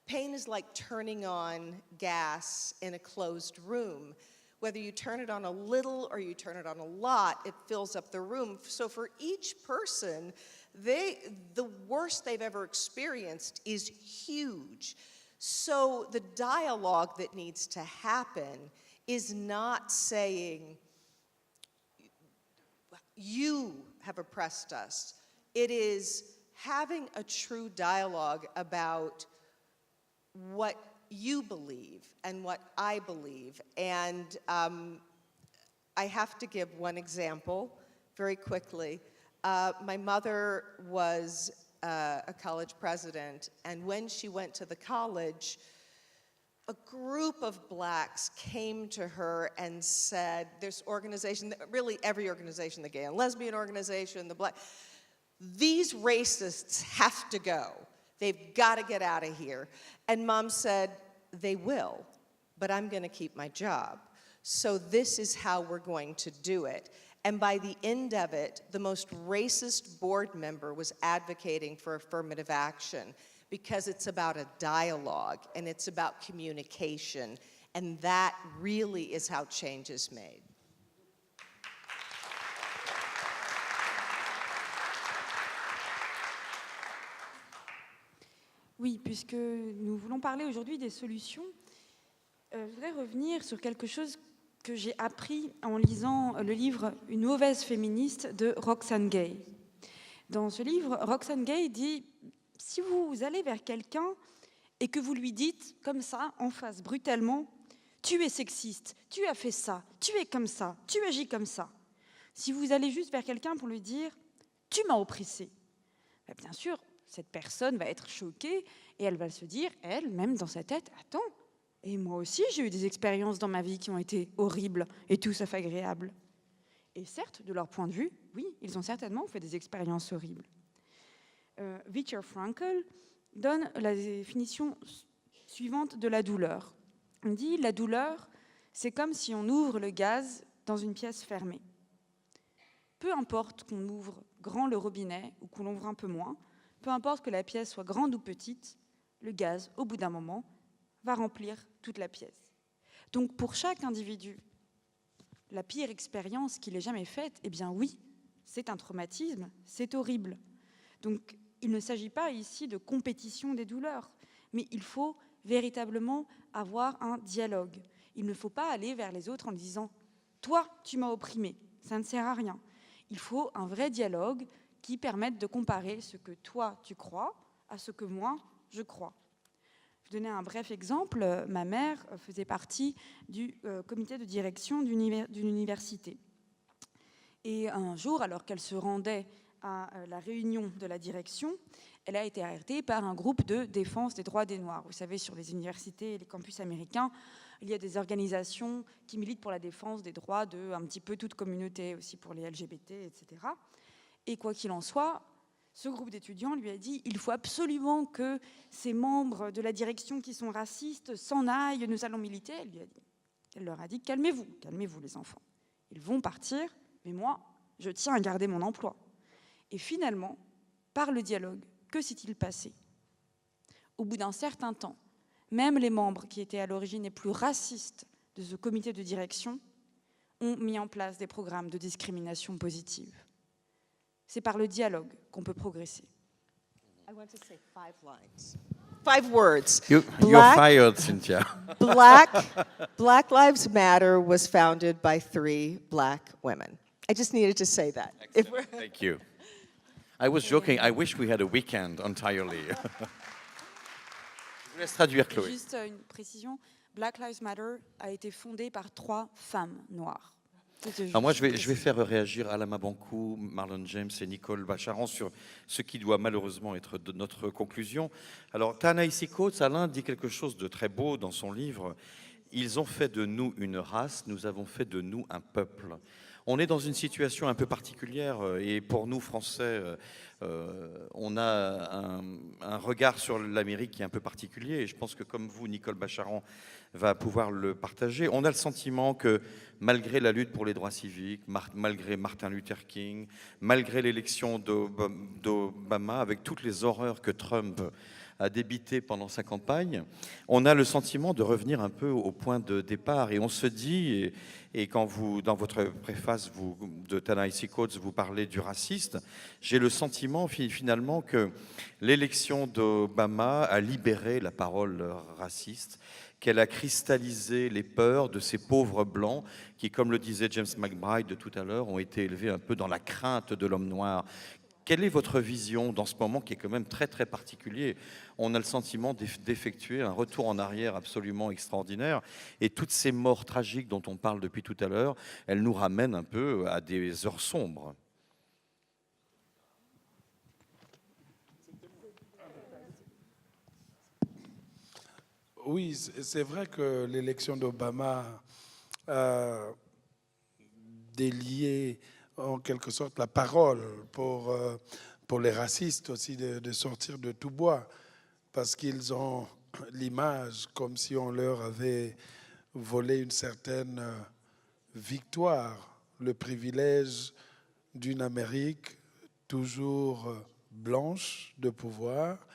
pain is like turning on gas in a closed room. Whether you turn it on a little or you turn it on a lot, it fills up the room. So for each person, the worst they've ever experienced is huge. So the dialogue that needs to happen is not saying, you have oppressed us. It is having a true dialogue about what you believe and what I believe. And I have to give one example very quickly. My mother was a college president, and when she went to the college, a group of blacks came to her and said, this organization, really every organization, the gay and lesbian organization, the black, these racists have to go. They've got to get out of here. And Mom said, they will, but I'm going to keep my job. So this is how we're going to do it. And by the end of it, the most racist board member was advocating for affirmative action because it's about a dialogue and it's about communication. And that really is how change is made. Oui, puisque nous voulons parler aujourd'hui des solutions, je voudrais revenir sur quelque chose que j'ai appris en lisant le livre « Une mauvaise féministe » de Roxane Gay. Dans ce livre, Roxane Gay dit « Si vous allez vers quelqu'un et que vous lui dites comme ça, en face, brutalement, « Tu es sexiste, tu as fait ça, tu es comme ça, tu agis comme ça », si vous allez juste vers quelqu'un pour lui dire « Tu m'as oppressé », bien sûr, cette personne va être choquée et elle va se dire, elle-même dans sa tête, « Attends, et moi aussi, j'ai eu des expériences dans ma vie qui ont été horribles et tout sauf agréables. » Et certes, de leur point de vue, oui, ils ont certainement fait des expériences horribles. Viktor Frankl donne la définition suivante de la douleur. Il dit, la douleur, c'est comme si on ouvre le gaz dans une pièce fermée. Peu importe qu'on ouvre grand le robinet ou qu'on l'ouvre un peu moins, peu importe que la pièce soit grande ou petite, le gaz, au bout d'un moment, va remplir toute la pièce. Donc pour chaque individu, la pire expérience qu'il ait jamais faite, eh bien oui, c'est un traumatisme, c'est horrible. Donc il ne s'agit pas ici de compétition des douleurs, mais il faut véritablement avoir un dialogue. Il ne faut pas aller vers les autres en disant « Toi, tu m'as opprimé », ça ne sert à rien. Il faut un vrai dialogue qui permette de comparer ce que toi, tu crois à ce que moi, je crois. donner un bref exemple. Ma mère faisait partie du comité de direction d'une université. Et un jour, alors qu'elle se rendait à la réunion de la direction, elle a été arrêtée par un groupe de défense des droits des Noirs. Vous savez, sur les universités et les campus américains, il y a des organisations qui militent pour la défense des droits de un petit peu toute communauté, aussi pour les LGBT, etc. Et quoi qu'il en soit, ce groupe d'étudiants lui a dit « Il faut absolument que ces membres de la direction qui sont racistes s'en aillent, nous allons militer ». Elle leur a dit « Calmez-vous, calmez-vous les enfants. Ils vont partir, mais moi, je tiens à garder mon emploi ». Et finalement, par le dialogue, que s'est-il passé? Au bout d'un certain temps, même les membres qui étaient à l'origine les plus racistes de ce comité de direction ont mis en place des programmes de discrimination positive. C'est par le dialogue qu'on peut progresser. I want to say 5 lines. 5 words. You're Black- fired, Cynthia. Black Lives Matter was founded by 3 black women. I just needed to say that. If we're- Thank you. I was joking. I wish we had a weekend entirely. Je vous laisse traduire, Chloé. Juste une précision, Black Lives Matter a été fondé par 3 femmes noires. Alors moi, je vais faire réagir Alama Bankou, Marlon James et Nicole Bacharan sur ce qui doit malheureusement être de notre conclusion. Alors, Ta-Nehisi Coates, Alain dit quelque chose de très beau dans son livre. Ils ont fait de nous une race, nous avons fait de nous un peuple. On est dans une situation un peu particulière et pour nous, Français, on a un regard sur l'Amérique qui est un peu particulier et je pense que comme vous, Nicole Bacharan va pouvoir le partager. On a le sentiment que malgré la lutte pour les droits civiques, malgré Martin Luther King, malgré l'élection d'Obama, avec toutes les horreurs que Trump a débité pendant sa campagne, on a le sentiment de revenir un peu au point de départ. Et on se dit, et quand vous, dans votre préface de Ta-Nehisi Coates, vous parlez du raciste, j'ai le sentiment finalement que l'élection d'Obama a libéré la parole raciste, qu'elle a cristallisé les peurs de ces pauvres blancs qui, comme le disait James McBride de tout à l'heure, ont été élevés un peu dans la crainte de l'homme noir. Quelle est votre vision dans ce moment qui est quand même très très particulier? On a le sentiment d'effectuer un retour en arrière absolument extraordinaire et toutes ces morts tragiques dont on parle depuis tout à l'heure, elles nous ramènent un peu à des heures sombres. Oui, c'est vrai que l'élection d'Obama a délié en quelque sorte la parole pour les racistes aussi de sortir de tout bois, parce qu'ils ont l'image comme si on leur avait volé une certaine victoire, le privilège d'une Amérique toujours blanche de pouvoir,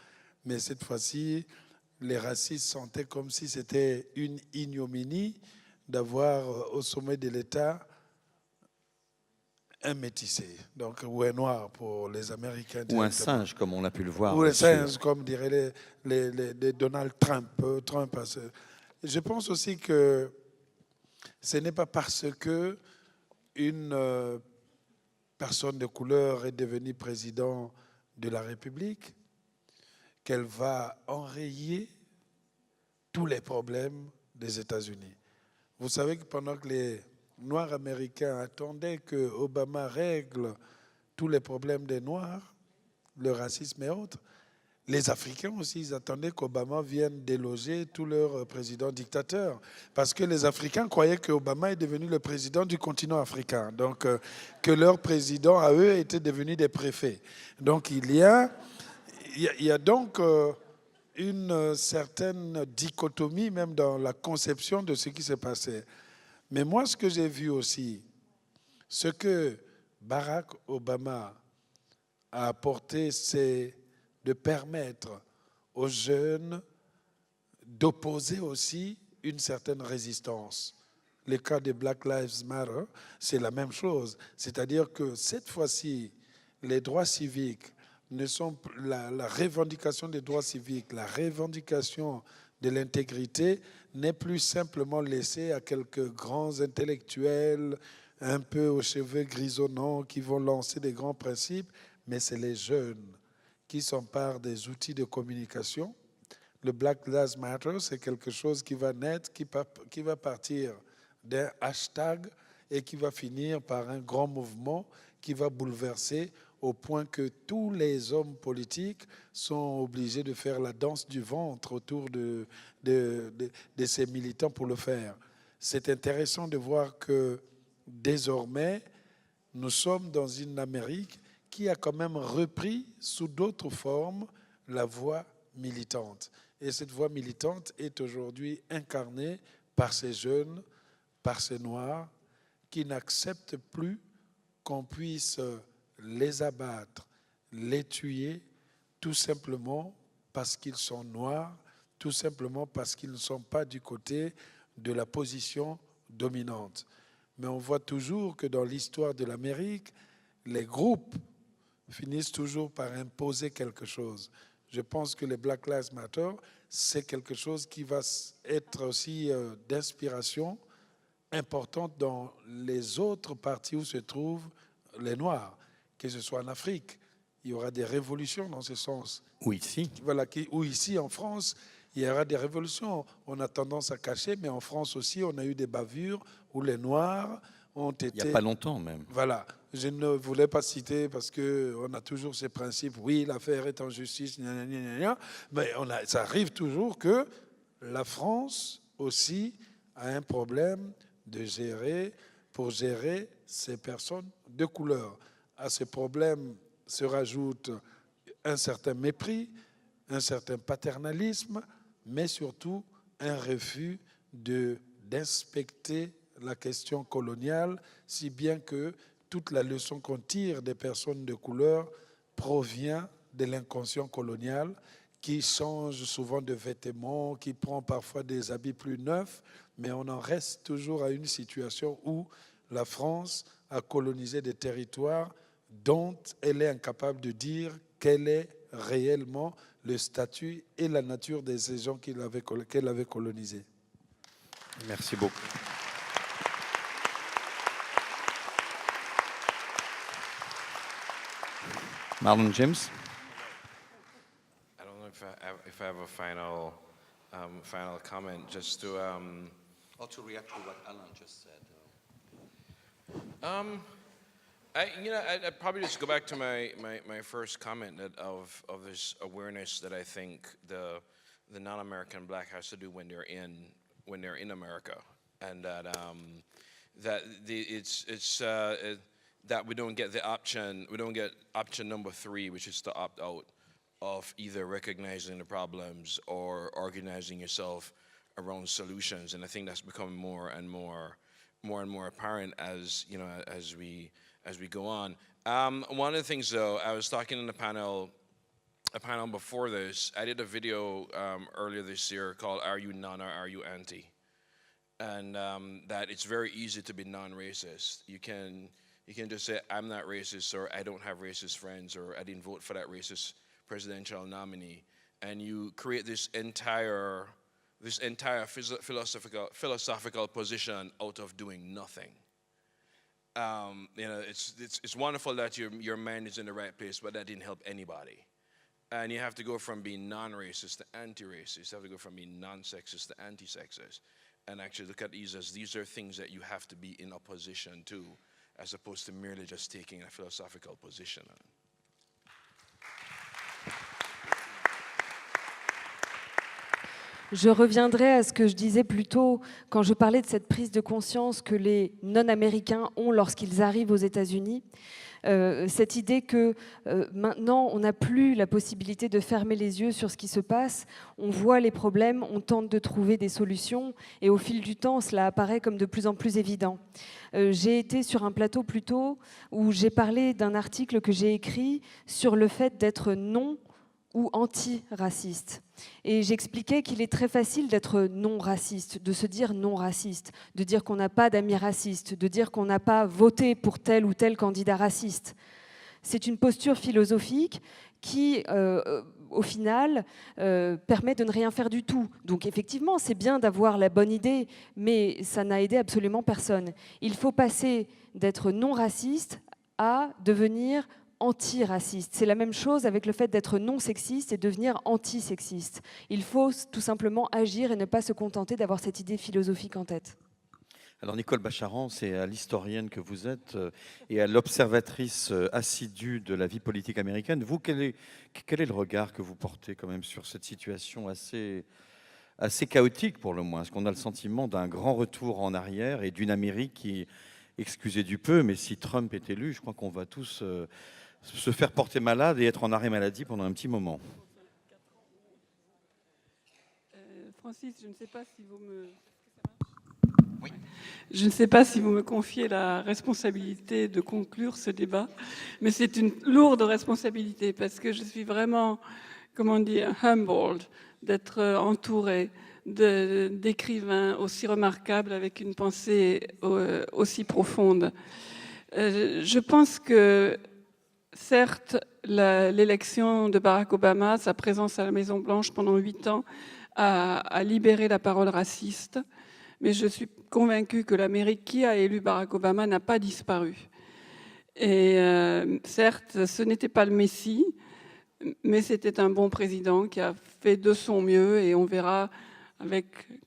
mais cette fois-ci, les racistes sentaient comme si c'était une ignominie d'avoir au sommet de l'État un métissé, donc, ou un noir pour les Américains. Ou un singe, comme on a pu le voir. Ou un singe, comme diraient les Donald Trump. Je pense aussi que ce n'est pas parce que une personne de couleur est devenue président de la République qu'elle va enrayer tous les problèmes des États-Unis. Vous savez que pendant que les Noirs américains attendaient que Obama règle tous les problèmes des Noirs, le racisme et autres, les Africains aussi, ils attendaient qu'Obama vienne déloger tous leurs présidents dictateurs. Parce que les Africains croyaient qu'Obama est devenu le président du continent africain. Donc, que leurs présidents, à eux, étaient devenus des préfets. Donc, il y a donc une certaine dichotomie, même dans la conception de ce qui s'est passé. Mais moi, ce que j'ai vu aussi, ce que Barack Obama a apporté, c'est de permettre aux jeunes d'opposer aussi une certaine résistance. Le cas de Black Lives Matter, c'est la même chose. C'est-à-dire que cette fois-ci, les droits civiques ne sont la revendication des droits civiques, la revendication de l'intégrité n'est plus simplement laissée à quelques grands intellectuels un peu aux cheveux grisonnants qui vont lancer des grands principes, mais c'est les jeunes qui s'emparent des outils de communication, le Black Lives Matter, c'est quelque chose qui va naître, qui va partir d'un hashtag et qui va finir par un grand mouvement qui va bouleverser au point que tous les hommes politiques sont obligés de faire la danse du ventre autour de ces militants pour le faire. C'est intéressant de voir que désormais, nous sommes dans une Amérique qui a quand même repris sous d'autres formes la voix militante. Et cette voix militante est aujourd'hui incarnée par ces jeunes, par ces Noirs, qui n'acceptent plus qu'on puisse les abattre, les tuer, tout simplement parce qu'ils sont noirs, tout simplement parce qu'ils ne sont pas du côté de la position dominante. Mais on voit toujours que dans l'histoire de l'Amérique, les groupes finissent toujours par imposer quelque chose. Je pense que les Black Lives Matter, c'est quelque chose qui va être aussi d'inspiration importante dans les autres parties où se trouvent les Noirs, que ce soit en Afrique. Il y aura des révolutions dans ce sens. Ou ici. Voilà, ou ici en France, il y aura des révolutions. On a tendance à cacher, mais en France aussi, on a eu des bavures où les Noirs ont été... Il n'y a pas longtemps même. Voilà. Je ne voulais pas citer parce qu'on a toujours ces principes. Oui, l'affaire est en justice, gna, gna, gna, gna, mais ça arrive toujours que la France aussi a un problème pour gérer ces personnes de couleur. À ce problème se rajoute un certain mépris, un certain paternalisme, mais surtout un refus d'inspecter la question coloniale, si bien que toute la leçon qu'on tire des personnes de couleur provient de l'inconscient colonial, qui change souvent de vêtements, qui prend parfois des habits plus neufs, mais on en reste toujours à une situation où la France a colonisé des territoires dont elle est incapable de dire quel est réellement le statut et la nature de ces gens qu'elle avait colonisés. Merci beaucoup. Marlon James. I don't know if I have a final comment, just to Or to react to what Alan just said. I'd probably just go back to my first comment of this awareness that I think the non-American black has to do when they're in America, and that that we don't get option number 3, which is to opt out of either recognizing the problems or organizing yourself around solutions. And I think that's becoming more and more apparent as we go on. One of the things, though, I was talking in a panel before this. I did a video earlier this year called "Are You Non or Are You Anti?" And that it's very easy to be non-racist. You can just say, "I'm not racist," or "I don't have racist friends," or "I didn't vote for that racist presidential nominee," and you create this entire philosophical position out of doing nothing. It's wonderful that your mind is in the right place, but that didn't help anybody. And you have to go from being non-racist to anti-racist. You have to go from being non-sexist to anti-sexist, and actually look at these are things that you have to be in opposition to, as opposed to merely just taking a philosophical position on. Je reviendrai à ce que je disais plus tôt quand je parlais de cette prise de conscience que les non-américains ont lorsqu'ils arrivent aux États-Unis. Cette idée que maintenant, on n'a plus la possibilité de fermer les yeux sur ce qui se passe. On voit les problèmes, on tente de trouver des solutions et au fil du temps, cela apparaît comme de plus en plus évident. J'ai été sur un plateau plus tôt où j'ai parlé d'un article que j'ai écrit sur le fait d'être non ou anti-raciste. Et j'expliquais qu'il est très facile d'être non-raciste, de se dire non-raciste, de dire qu'on n'a pas d'amis racistes, de dire qu'on n'a pas voté pour tel ou tel candidat raciste. C'est une posture philosophique qui, au final, permet de ne rien faire du tout. Donc effectivement, c'est bien d'avoir la bonne idée, mais ça n'a aidé absolument personne. Il faut passer d'être non-raciste à devenir anti-raciste. C'est la même chose avec le fait d'être non sexiste et devenir anti-sexiste. Il faut tout simplement agir et ne pas se contenter d'avoir cette idée philosophique en tête. Alors Nicole Bacharan, c'est à l'historienne que vous êtes et à l'observatrice assidue de la vie politique américaine. Vous, quel est le regard que vous portez quand même sur cette situation assez chaotique pour le moins? Est-ce qu'on a le sentiment d'un grand retour en arrière et d'une Amérique qui, excusez du peu, mais si Trump est élu, je crois qu'on va tous se faire porter malade et être en arrêt maladie pendant un petit moment. Francis, je ne sais pas si vous me... Oui. Je ne sais pas si vous me confiez la responsabilité de conclure ce débat, mais c'est une lourde responsabilité parce que je suis vraiment, comment dire, humbled d'être entourée d'écrivains aussi remarquables avec une pensée aussi profonde. Je pense que, certes, l'élection de Barack Obama, sa présence à la Maison-Blanche pendant 8 ans, a libéré la parole raciste. Mais je suis convaincue que l'Amérique qui a élu Barack Obama n'a pas disparu. Et certes, ce n'était pas le Messie, mais c'était un bon président qui a fait de son mieux. Et on verra,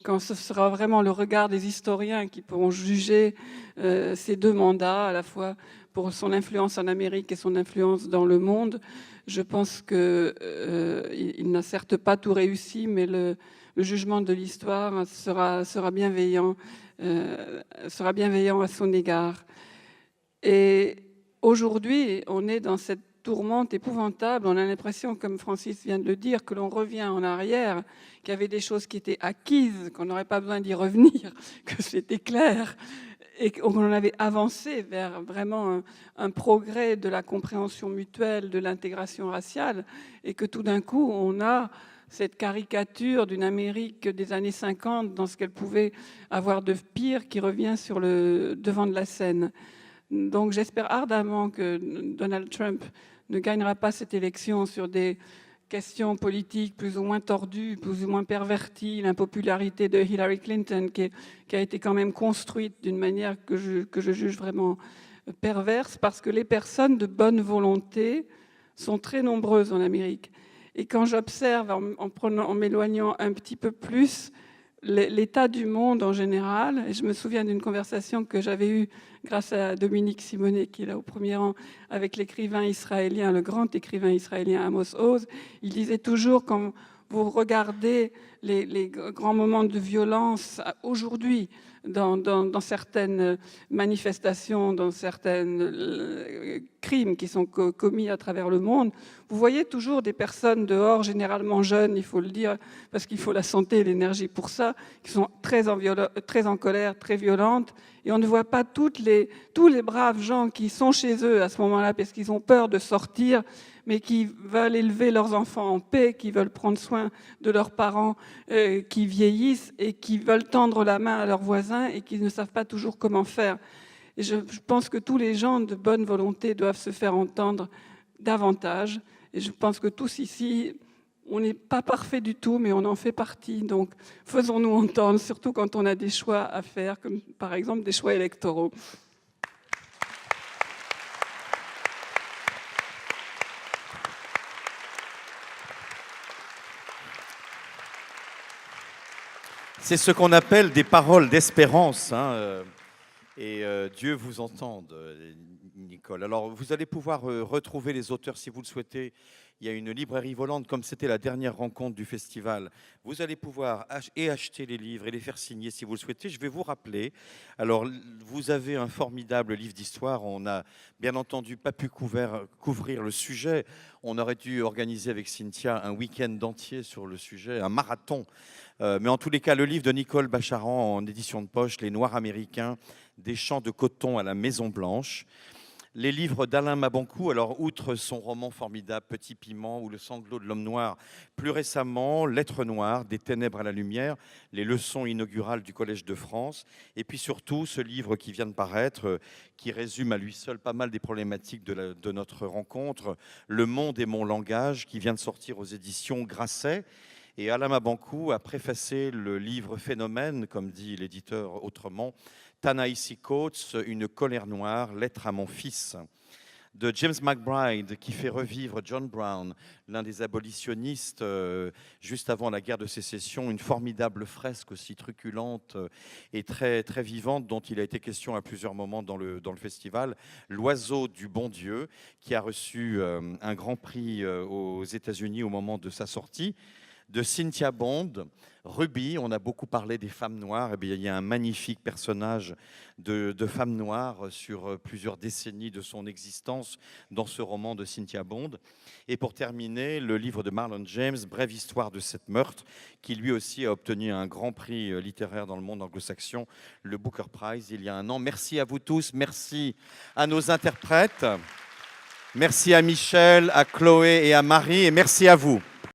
quand ce sera vraiment le regard des historiens qui pourront juger ces 2 mandats, à la fois pour son influence en Amérique et son influence dans le monde. Je pense qu'il n'a certes pas tout réussi, mais le jugement de l'histoire sera bienveillant à son égard. Et aujourd'hui, on est dans cette tourmente épouvantable. On a l'impression, comme Francis vient de le dire, que l'on revient en arrière, qu'il y avait des choses qui étaient acquises, qu'on n'aurait pas besoin d'y revenir, que c'était clair, et qu'on avait avancé vers vraiment un progrès de la compréhension mutuelle, de l'intégration raciale, et que tout d'un coup, on a cette caricature d'une Amérique des années 50 dans ce qu'elle pouvait avoir de pire qui revient sur le devant de la scène. Donc j'espère ardemment que Donald Trump ne gagnera pas cette élection sur des questions politiques plus ou moins tordues, plus ou moins perverties, l'impopularité de Hillary Clinton qui a été quand même construite d'une manière que je juge vraiment perverse, parce que les personnes de bonne volonté sont très nombreuses en Amérique. Et quand j'observe, en m'éloignant un petit peu plus, l'état du monde en général, et je me souviens d'une conversation que j'avais eue grâce à Dominique Simonet, qui est là au premier rang, avec l'écrivain israélien, le grand écrivain israélien Amos Oz. Il disait toujours, quand vous regardez les grands moments de violence aujourd'hui, dans certaines manifestations, dans certains crimes qui sont commis à travers le monde, vous voyez toujours des personnes dehors, généralement jeunes, il faut le dire, parce qu'il faut la santé et l'énergie pour ça, qui sont très en colère, très violentes, et on ne voit pas tous les braves gens qui sont chez eux à ce moment-là parce qu'ils ont peur de sortir, mais qui veulent élever leurs enfants en paix, qui veulent prendre soin de leurs parents qui vieillissent et qui veulent tendre la main à leurs voisins et qui ne savent pas toujours comment faire. Et je pense que tous les gens de bonne volonté doivent se faire entendre davantage. Et je pense que tous ici, on n'est pas parfait du tout, mais on en fait partie. Donc faisons-nous entendre, surtout quand on a des choix à faire, comme par exemple des choix électoraux. C'est ce qu'on appelle des paroles d'espérance, hein, et Dieu vous entende, Nicole. Alors, vous allez pouvoir retrouver les auteurs si vous le souhaitez. Il y a une librairie volante, comme c'était la dernière rencontre du festival. Vous allez pouvoir acheter les livres et les faire signer si vous le souhaitez. Je vais vous rappeler. Alors, vous avez un formidable livre d'histoire. On n'a bien entendu pas pu couvrir le sujet. On aurait dû organiser avec Cynthia un week-end entier sur le sujet, un marathon. Mais en tous les cas, le livre de Nicole Bacharan en édition de poche, Les Noirs américains, des champs de coton à la Maison-Blanche. Les livres d'Alain Mabanckou, alors outre son roman formidable Petit Piment ou Le sanglot de l'homme noir, plus récemment Lettres noires, des ténèbres à la lumière, les leçons inaugurales du Collège de France, et puis surtout ce livre qui vient de paraître, qui résume à lui seul pas mal des problématiques de notre rencontre, Le monde et mon langage, qui vient de sortir aux éditions Grasset. Et Alain Mabanckou a préfacé le livre Phénomène, comme dit l'éditeur autrement, Ta-Nehisi Coates, Une colère noire, lettre à mon fils. de James McBride qui fait revivre John Brown, l'un des abolitionnistes, juste avant la guerre de sécession, une formidable fresque aussi truculente et très, très vivante dont il a été question à plusieurs moments dans le festival, L'Oiseau du bon Dieu, qui a reçu un grand prix aux États-Unis au moment de sa sortie, de Cynthia Bond, Ruby. On a beaucoup parlé des femmes noires. Eh bien, il y a un magnifique personnage de femme noire sur plusieurs décennies de son existence dans ce roman de Cynthia Bond. Et pour terminer, le livre de Marlon James, Brève histoire de cette meurtre, qui lui aussi a obtenu un grand prix littéraire dans le monde anglo-saxon, le Booker Prize, il y a un an. Merci à vous tous, merci à nos interprètes, merci à Michel, à Chloé et à Marie, et merci à vous.